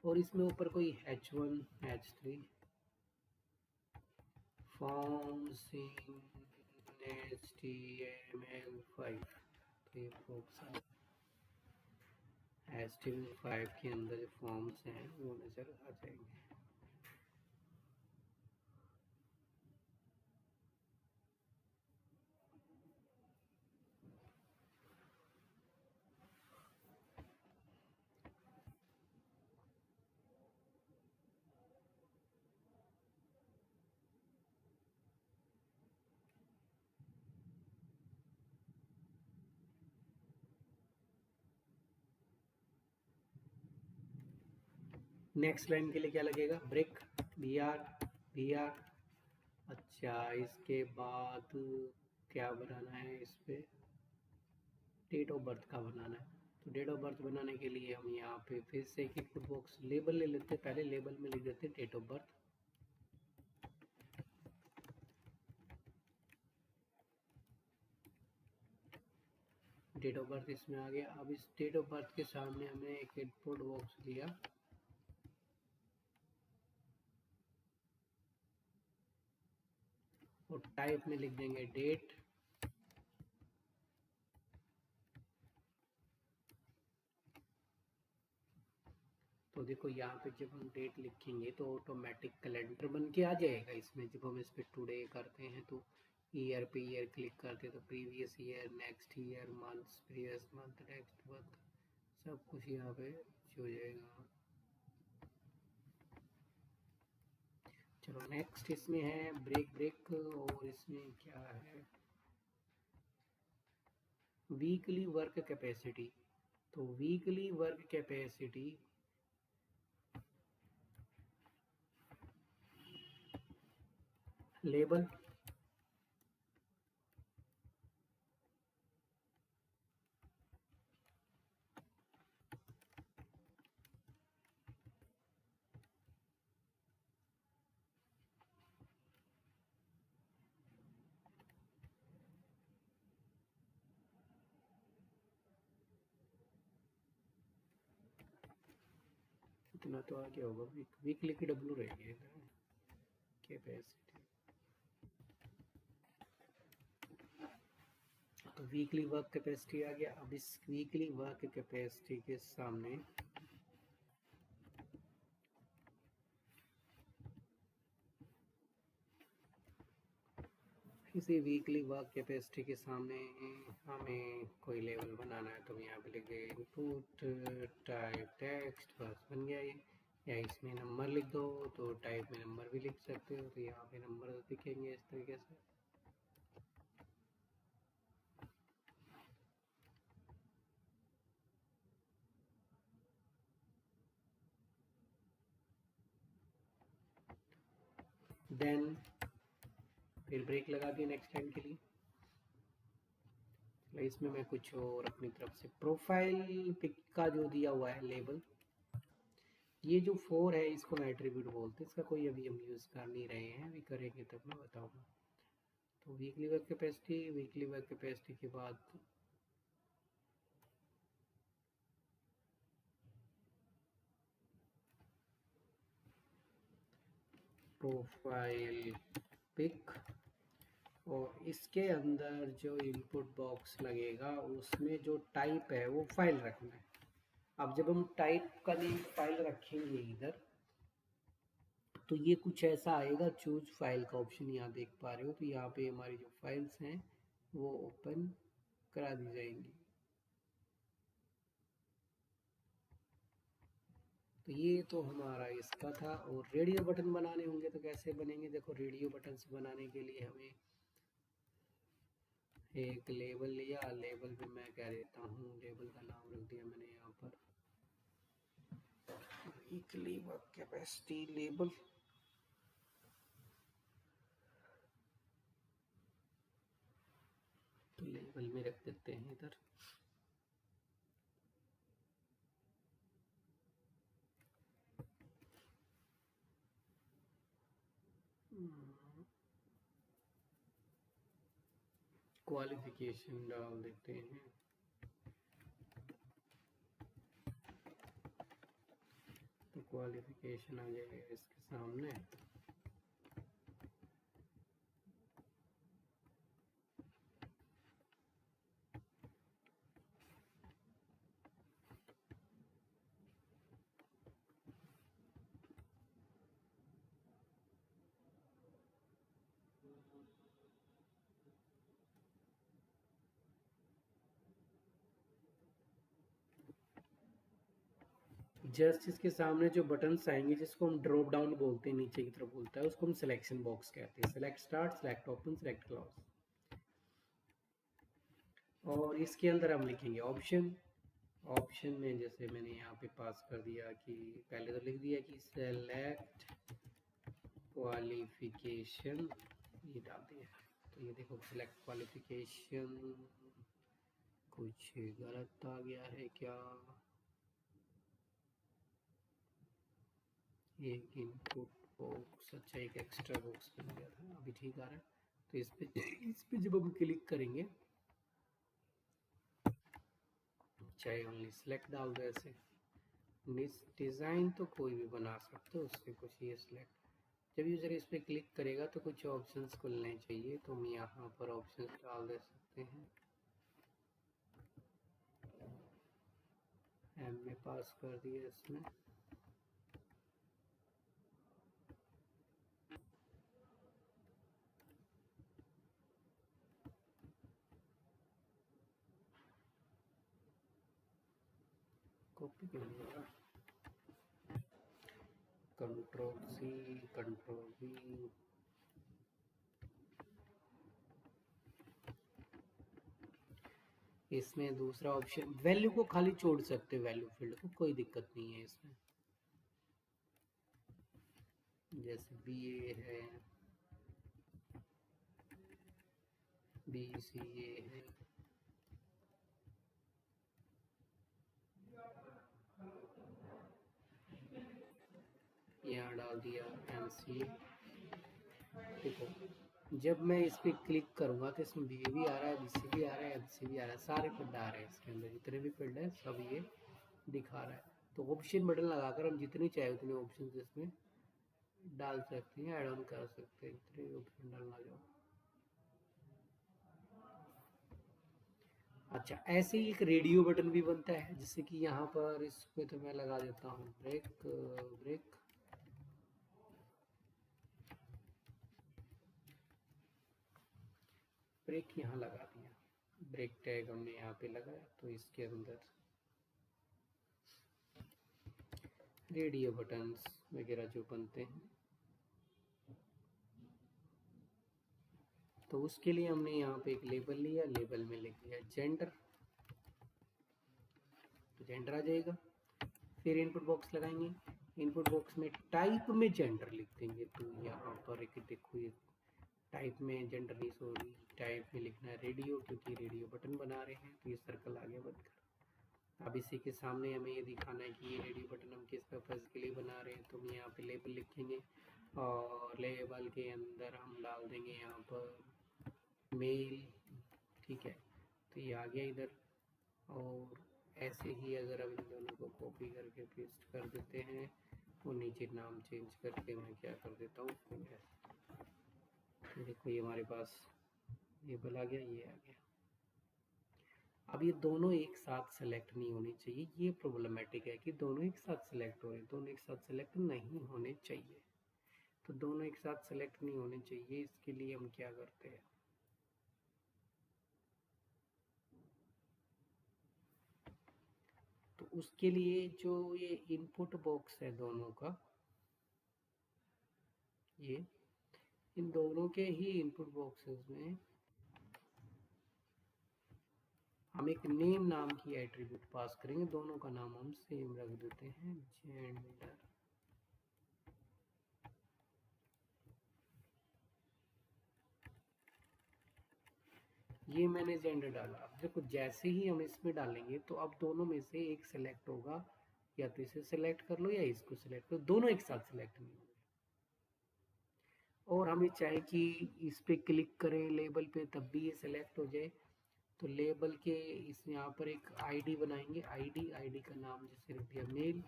और इसमें ऊपर कोई H1 H3 forms in HTML5, तो ये बॉक्स HTML5 के अंदर जो फॉर्म्स हैं वो नज़र आ जाएंगे। नेक्स्ट लाइन के लिए क्या लगेगा, ब्रेक, BR। अच्छा इसके बाद क्या बनाना है, इस पे डेट ऑफ बर्थ का बनाना है। तो डेट ऑफ बर्थ बनाने के लिए हम यहाँ पे फिर से एक इनपुट बॉक्स लेबल ले लेते हैं। पहले लेबल में लिख देते हैं date of birth. Date of birth इसमें आ गया। अब इस डेट ऑफ बर्थ के सामने हमने एक इनपुट बॉक्स लिया और टाइप में लिख देंगे डेट। तो देखो यहाँ पे जब हम डेट लिखेंगे तो ऑटोमेटिक कैलेंडर बन के आ जाएगा इसमें। जब हम इस पर टुडे करते हैं तो ईयर पे ईयर क्लिक करते हैं तो previous year, next year, months, previous month, next month, सब कुछ यहाँ पे हो जाएगा। चलो नेक्स्ट इसमें है ब्रेक, ब्रेक और इसमें क्या है, वीकली वर्क कैपेसिटी। तो वीकली वर्क कैपेसिटी लेबल, इतना तो आ गया होगा। वीकली की डब्लू रहेगी इधर। कैपेसिटी, तो वीकली वर्क कैपेसिटी आ गया। अब इस वीकली वर्क कैपेसिटी के सामने किसी वीकली वर्क कैपेसिटी के सामने हमें कोई लेवल बनाना है, तो यहाँ पे लिख दें इनपुट टाइप टेक्स्ट, बस बन गया ये। या इसमें नंबर लिख दो, तो टाइप में नंबर भी लिख सकते हो, तो यहाँ पे नंबर दिखेंगे इस तरीके से। देन फिर ब्रेक लगा दिया नेक्स्ट टाइम के लिए। इसमें मैं कुछ और अपनी तरफ से प्रोफाइल पिक का जो दिया हुआ है लेबल, ये जो 4 है इसको मैं एट्रीब्यूट बोलते हैं, इसका कोई अभी हम यूज़ कर नहीं रहे हैं, अभी करेंगे तब मैं बताऊंगा। तो वीकली वर्क कैपेसिटी के बाद प्रोफाइल पिक, और इसके अंदर जो इनपुट बॉक्स लगेगा उसमें जो टाइप है वो फाइल रखना है। अब जब हम टाइप का नेम फाइल रखेंगे इधर, तो ये कुछ ऐसा आएगा, चूज फाइल का ऑप्शन यहाँ देख पा रहे हो, तो यहाँ पे हमारी जो फाइल्स हैं वो ओपन करा दी जाएंगी। तो ये तो हमारा इसका था। और रेडियो बटन बनाने होंगे तो कैसे बनेंगे, देखो रेडियो बटन बनाने के लिए हमें एक लेबल लिया, लेबल पे मैं कह देता हूँ, लेबल का नाम रख दिया मैंने यहाँ पर वीकली वर्क कैपेसिटी लेबल। तो लेबल में रख देते हैं इधर क्वालिफिकेशन डाल देते हैं। तो क्वालिफिकेशन आ जाएगा इसके सामने। जस्ट इसके सामने जो बटन्स आएंगे जिसको हम ड्रॉप डाउन बोलते हैं, नीचे की तरफ बोलता है, उसको हम सिलेक्शन बॉक्स कहते हैं। Select start, select open, select close. और इसके अंदर हम लिखेंगे ऑप्शन। ऑप्शन में जैसे मैंने यहाँ पे पास कर दिया कि पहले तो लिख दिया कि सेलेक्ट क्वालिफिकेशन, ये डाल दिया। तो ये देखो सिलेक्ट क्वालिफिकेशन कुछ गलत आ गया है क्या, एक इनपुट बॉक्स, अच्छा एक एक्स्ट्रा बॉक्स बन गया था, अभी ठीक आ रहा है। तो इस पे जब हम क्लिक करेंगे, चाहे ओनली सिलेक्ट डाल दो ऐसे, डिज़ाइन तो कोई भी बना सकते हो, उससे कुछ ये सिलेक्ट। जब यूज़र इस पर क्लिक करेगा तो कुछ ऑप्शंस खुलने चाहिए, तो हम यहाँ पर ऑप्शंस डाल दे सकते हैं। एम में पास कर दिया इसमें। कॉपी कर लिया, कंट्रोल सी, कंट्रोल वी। इसमें दूसरा ऑप्शन वैल्यू को खाली छोड़ सकते हो, वैल्यू फील्ड को कोई दिक्कत नहीं है इसमें। जैसे बी ए है, बी सी ए है, यहाँ डाल दिया एम सी। देखो जब मैं इस पर क्लिक करूँगा तो इसमें बी भी आ रहा है, बी सी भी आ रहा है, एम सी भी आ रहा है, सारे फील्ड आ रहे हैं इसके अंदर, जितने भी फील्ड है सब ये दिखा रहा है। तो ऑप्शन बटन लगाकर हम जितनी चाहे उतने ऑप्शन इसमें डाल सकते हैं, ऐड ऑन कर सकते हैं, 3 ऑप्शन डालना जो। अच्छा, ऐसे ही एक रेडियो बटन भी बनता है, जैसे कि यहाँ पर इस पे तो मैं लगा देता हूँ ब्रेक ब्रेक। ब्रेक यहाँ लगा दिया, ब्रेक टैग हमने यहाँ पे लगाया, तो इसके अंदर रेडियो बटन्स वगैरह जो बनते हैं, तो उसके लिए हमने यहाँ पे एक लेबल लिया, लेबल में लिख दिया जेंडर, तो जेंडर आ जाएगा। फिर इनपुट बॉक्स लगाएंगे, इनपुट बॉक्स में टाइप में जेंडर लिख देंगे, तो यहाँ पर एक देखो ये टाइप में जेंडर नहीं, सॉरी टाइप में लिखना है रेडियो, क्योंकि रेडियो बटन बना रहे हैं, तो ये सर्कल आ गया बनकर। अब इसी के सामने हमें ये दिखाना है कि ये रेडियो बटन हम किस पर्पज़ के लिए बना रहे हैं, तो हम यहाँ पे लेबल लिखेंगे और लेबल के अंदर हम डाल देंगे यहाँ पर मेल, ठीक है, तो ये आ गया इधर। और ऐसे ही अगर हम इन दोनों को कॉपी करके पेस्ट कर देते हैं, और नीचे नाम चेंज करके मैं क्या कर देता हूँ, देखो ये हमारे पास लेबल आ गया, ये आ गया। अब ये दोनों एक साथ सेलेक्ट नहीं होने चाहिए, ये प्रॉब्लमेटिक है कि दोनों एक साथ सेलेक्ट हो रहे हैं, दोनों एक साथ सेलेक्ट नहीं होने चाहिए। तो दोनों एक साथ सेलेक्ट नहीं होने चाहिए, इसके लिए हम क्या करते हैं, तो उसके लिए जो ये इनपुट बॉक्स है दोनों का, ये इन दोनों के ही इनपुट बॉक्सेस में हम एक नेम नाम की एट्रीब्यूट पास करेंगे, दोनों का नाम हम सेम रख देते हैं, जेंडर। ये मैंने जेंडर डाला। अब देखो जैसे ही हम इसमें डालेंगे तो अब दोनों में से एक सिलेक्ट होगा, या तो इसे सिलेक्ट कर लो या इसको सिलेक्ट करो, दोनों एक साथ सिलेक्ट नहीं होंगे। और हमें चाहे कि इस पे क्लिक करें लेबल पे तब भी ये सिलेक्ट हो जाए, तो लेबल के इस यहाँ पर एक आईडी बनाएंगे, आईडी का नाम जैसे रख दिया मेल,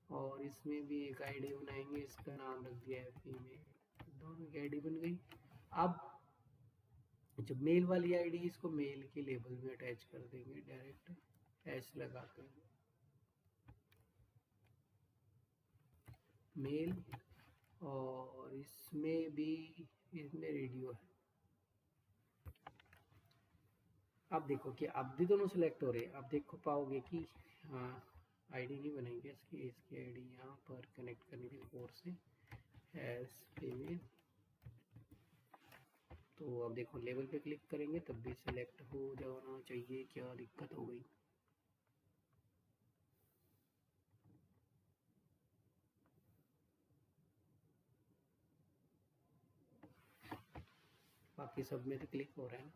और इसमें भी एक आईडी बनाएंगे, इसका नाम रख दिया है फीमेल, दोनों की आईडी बन गई। अब जब मेल वाली आईडी, इसको मेल के लेबल में अटैच कर देंगे, डायरेक्ट एच लगाते हैं मेल, और इसमें भी, इसमें रेडियो है। अब देखो कि अब भी दोनों सिलेक्ट हो रहे हैं, अब देखो पाओगे कि हाँ आईडी नहीं बनेंगे इसकी, इसकी आईडी यहाँ पर कनेक्ट करनी थी 4 से एस फीमेल। तो अब देखो लेवल पे क्लिक करेंगे तब भी सिलेक्ट हो जाना चाहिए, क्या दिक्कत हो गई। बाकी सब में तो क्लिक हो रहा है,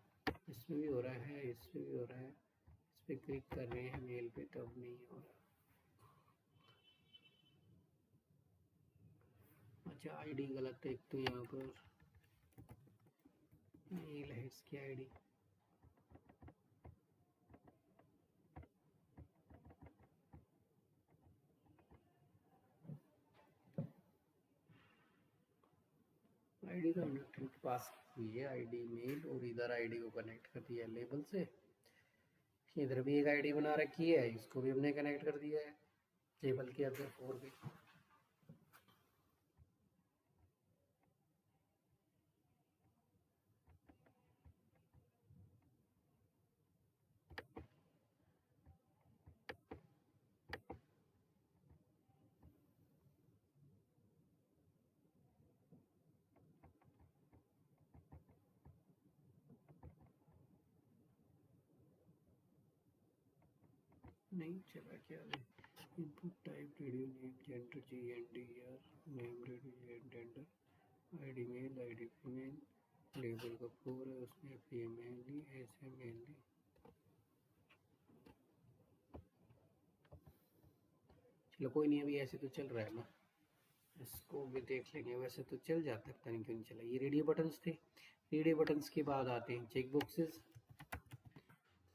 इसमें भी हो रहा है, इसमें भी हो रहा है, इस पर क्लिक कर रहे हैं मेल पे तब नहीं हो रहा। अच्छा आईडी गलत है, एक तो यहाँ पर मेल है इसकी आईडी, आईडी तो हमने ट्रूथ पास की है, आईडी मेल, और इधर आईडी को कनेक्ट कर दिया लेबल से, इधर भी एक आईडी बना रखी है, इसको भी हमने कनेक्ट कर दिया है लेबल के अंदर 4 भी। नहीं चला क्या है, input type radio name gender GNDR, name radio gender, ID male ID female, label का 4 है उसमें फीमेल ही ऐसे मेल ही। चलो कोई नहीं, अभी ऐसे तो चल रहा है ना, इसको भी देख लेंगे, वैसे तो चल जाता है, पता नहीं क्यों नहीं चला। ये रेडियो बटन्स थे, रेडियो बटन्स के बाद आते हैं चेक बॉक्सेस।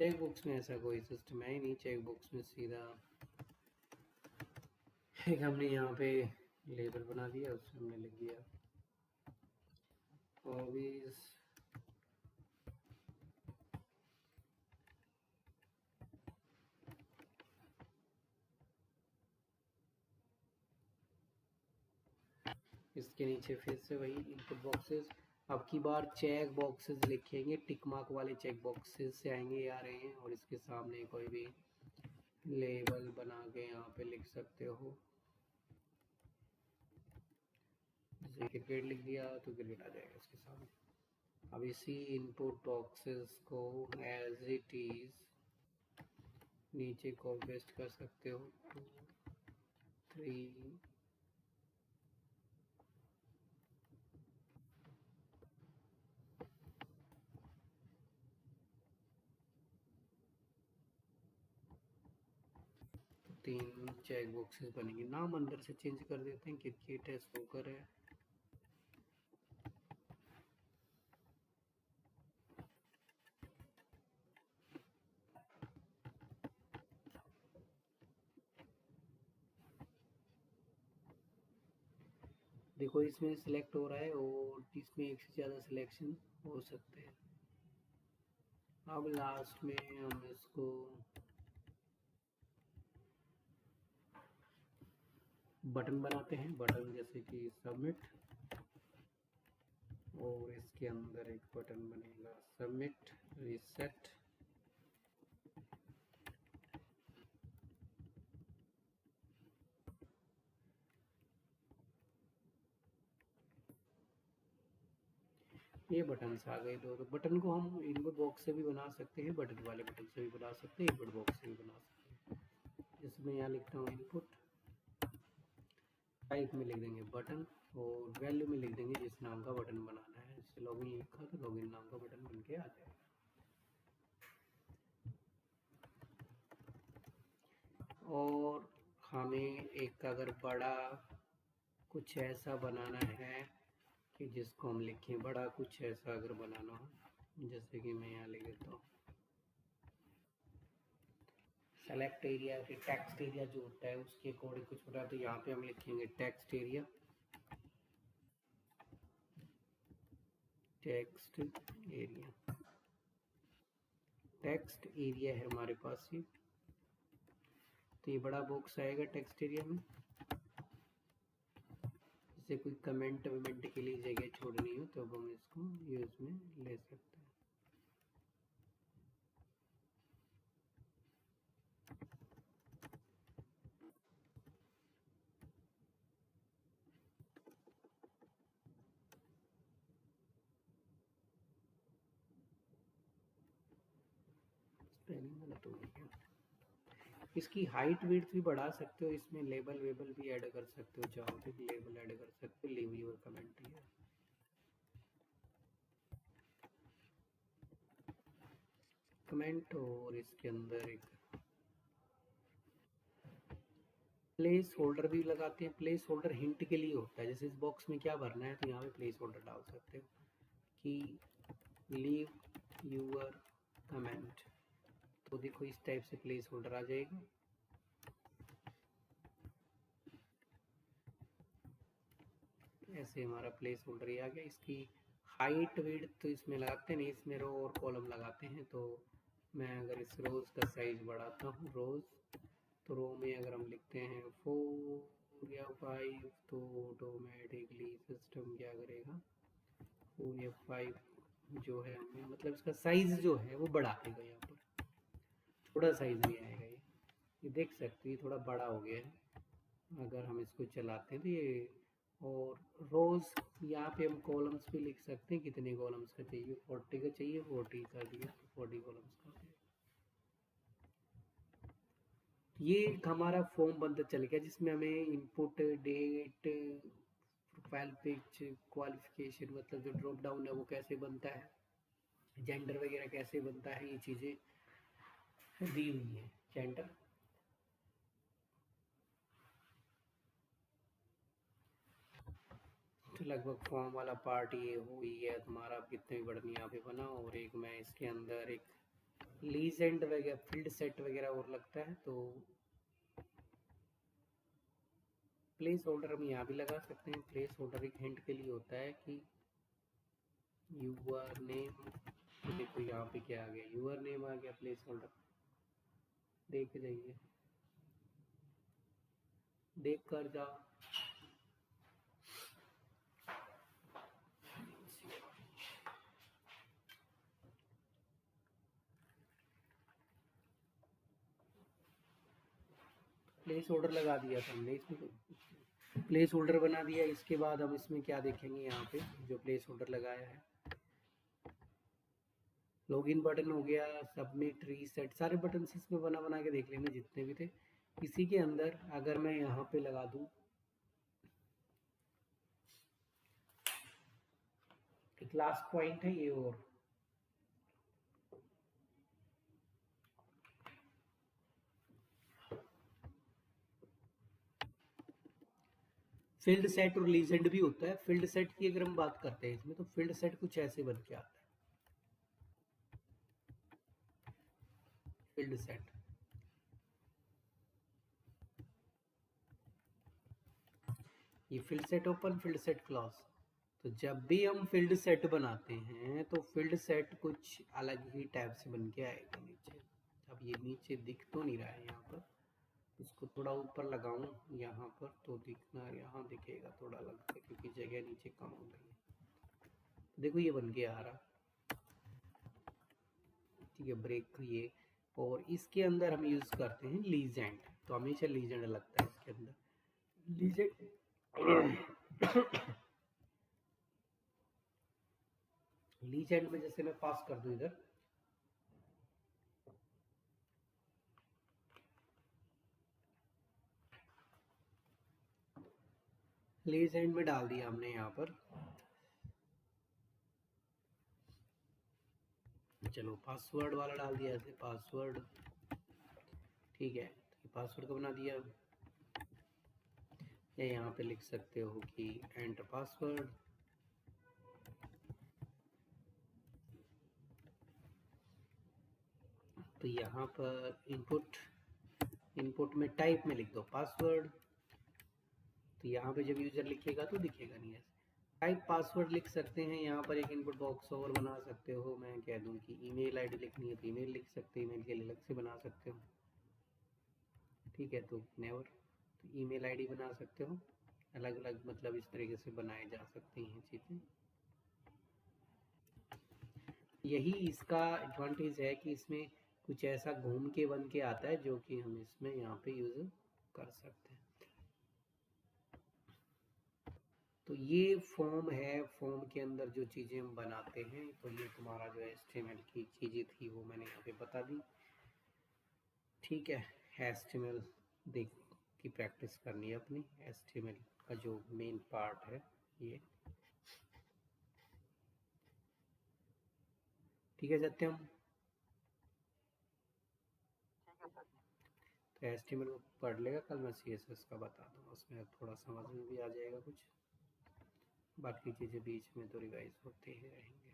चेक बॉक्स में ऐसा कोई सिस्टम है ही नहीं, चेक बॉक्स में सीधा एक हमने यहाँ पे लेबल बना दिया, उसमें हमने लिख दिया हॉबीज इसके नीचे फिर से वही इनपुट बॉक्सेस। अब की बार चेक बॉक्सेस लिखेंगे, टिक मार्क वाले चेक बॉक्सेस से आएंगे आ रहे हैं, और इसके सामने कोई भी लेबल बना के यहाँ पे लिख सकते हो। जैसे क्रिकेट लिख दिया तो क्रिकेट आ जाएगा इसके सामने। अब इसी इनपुट बॉक्सेस को एज इट इज नीचे कॉपी पेस्ट कर सकते हो। 2 3 3 चेक बॉक्सेस बनेंगे। नाम अंदर से चेंज कर देते हैं, क्रिकेट है, स्नूकर है। देखो इसमें सिलेक्ट हो रहा है, और इसमें एक से ज़्यादा सिलेक्शन हो सकते हैं। अब लास्ट में हम इसको बटन बनाते हैं, बटन जैसे कि सबमिट, और इसके अंदर एक बटन बनेगा सबमिट रीसेट। ये बटन आ गए दो। तो बटन को हम इनपुट बॉक्स से भी बना सकते हैं, बटन वाले बटन से भी बना सकते हैं, इनपुट बॉक्स से भी बना सकते हैं। इसमें यहाँ लिखता हूँ इनपुट, टाइप में लिख देंगे बटन, और वैल्यू में लिख देंगे जिस नाम का बटन बनाना है। जैसे लॉगिन लिखा तो लॉगिन नाम का बटन बन के आ जाएगा। और हमें एक अगर बड़ा कुछ ऐसा बनाना है कि जिसको हम लिखें, बड़ा कुछ ऐसा अगर बनाना हो, जैसे कि मैं यहाँ लिख देता हूँ सेलेक्ट एरिया के टेक्स्ट एरिया जो होता है उसके अकॉर्डिंग कुछ बना, तो यहाँ पे हम लिखेंगे text area. Text area, text area है हमारे पास ये। तो ये बड़ा बॉक्स आएगा टेक्स्ट एरिया में। जैसे कोई कमेंट वमेंट के लिए जगह छोड़नी हो तो अब हम इसको यूज में ले सकते हैं। स्पेलिंग गलत हो गई। इसकी हाइट विड्थ भी बढ़ा सकते हो, इसमें लेबल वेबल भी ऐड कर सकते हो, चाहो तो लेबल ऐड कर सकते हो, leave your comment here. Comment, और इसके अंदर एक प्लेस होल्डर भी लगाते हैं। प्लेस होल्डर हिंट के लिए होता है, जैसे इस बॉक्स में क्या भरना है तो यहाँ पे प्लेस होल्डर डाल सकते हो कि लीव यूर कमेंट। तो देखो इस टाइप से प्लेस होल्डर आ जाएगा। ऐसे हमारा प्लेस होल्डर ही आ गया। इसकी हाइट विड्थ तो इसमें लगाते नहीं, इसमें रो और कॉलम लगाते हैं। तो मैं अगर इस रोज का साइज बढ़ाता हूँ, रोज, तो रो में अगर हम लिखते हैं 4 या 5 तो ऑटोमेटिकली सिस्टम क्या करेगा, 4 या 5 जो है हमें, मतलब इसका साइज जो है वो बढ़ा देगा। यहाँ पर थोड़ा साइज भी आएगा। ये देख सकते हैं थोड़ा बड़ा हो गया है। अगर हम इसको चलाते हैं तो ये, और रोज यहाँ पे हम कॉलम्स भी लिख सकते हैं, कितने कॉलम्स का चाहिए, 40 का चाहिए, 40 कर दिया तो 40 कॉलम्स का हो गया। ये हमारा फॉर्म बनता चल गया, जिसमें हमें इनपुट, डेट, प्रोफाइल पिक्च, क्वालिफिकेशन, मतलब जो ड्रॉप डाउन है वो कैसे बनता है, जेंडर वगैरह कैसे बनता है, ये चीज़ें दी हुई है। जेंडर, तो लगभग फॉर्म वाला पार्ट ये हुई है तुम्हारा। कितने भी बटन यहाँ पे बना, और एक मैं इसके अंदर एक लीजेंड वगैरह फील्ड सेट वगैरह और लगता है। तो प्लेस होल्डर हम यहाँ भी लगा सकते हैं। प्लेस होल्डर एक हिंट के लिए होता है कि यूआर नेम, देखो यहाँ पे क्या आ गया, यूआर नेम आ गया प्लेस होल्डर, देख जाइए, देख कर जाओ। प्लेस होल्डर लगा दिया था हमने इसमें, तो प्लेस होल्डर बना दिया। इसके बाद हम इसमें क्या देखेंगे, यहाँ पे जो प्लेस होल्डर लगाया है, लॉगिन बटन हो गया, सबमिट, रीसेट, सारे बटन इसमें बना के देख लेंगे जितने भी थे। इसी के अंदर अगर मैं यहाँ पे लगा दूँ एक लास्ट पॉइंट है ये, और फील्ड सेट और लीजेंड भी होता है। फील्ड सेट की अगर हम बात करते हैं इसमें, तो फील्ड सेट कुछ ऐसे बन के आता है। फील्ड सेट, ये field set open, field set close. तो जब भी हम फील्ड सेट बनाते हैं तो फील्ड सेट कुछ अलग ही टाइप से बन के आएगा नीचे। अब ये नीचे दिख तो नहीं रहा है यहाँ पर, इसको थोड़ा ऊपर लगाऊं यहाँ पर तो दिखना, यहाँ दिखेगा थोड़ा अलग से क्योंकि जगह नीचे कम हो गई है। देखो ये बन के आ रहा, ठीक है, ब्रेक ये। और इसके अंदर हम यूज करते हैं लीजेंड, तो हमेशा लीजेंड लगता है इसके अंदर, लीजेंड। लीजेंड में जैसे मैं पास कर दूं इधर, लीजेंड में डाल दिया हमने यहाँ पर, चलो पासवर्ड वाला डाल दिया ऐसे, पासवर्ड, ठीक है। तो पासवर्ड का बना दिया, या यहाँ पे लिख सकते हो कि एंटर पासवर्ड। तो यहाँ पर इनपुट में टाइप में लिख दो पासवर्ड। तो यहाँ पे जब यूजर लिखेगा तो दिखेगा नहीं ऐसे। टाइप पासवर्ड लिख सकते हैं, यहाँ पर एक इनपुट बॉक्स और बना सकते हो। मैं कह दूँ कि ईमेल आईडी लिखनी है तो ईमेल लिख सकते हैं, ईमेल के लिए अलग से बना सकते हो, ठीक है। तो नेवर, तो ईमेल आईडी बना सकते हो, अलग अलग मतलब इस तरीके से बनाए जा सकती हैं चीज़ें। यही इसका एडवांटेज है कि इसमें कुछ ऐसा घूम के बन के आता है जो कि हम इसमें यहाँ पे यूज़ कर सकते हैं। तो ये फॉर्म है, फॉर्म के अंदर जो चीज़ें हम बनाते हैं, तो ये तुम्हारा जो HTML की चीज़ें थी वो मैंने यहाँ पे बता दी, ठीक है। HTML देख की प्रैक्टिस करनी है अपनी, HTML का जो मेन पार्ट है ये, ठीक है सत्यम। तो HTML को पढ़ लेगा, कल मैं CSS का बता दूँगा, उसमें थोड़ा समझ में भी आ जाएगा कुछ, बाकी चीज़ें बीच में तो रिवाइज होते ही रहेंगे।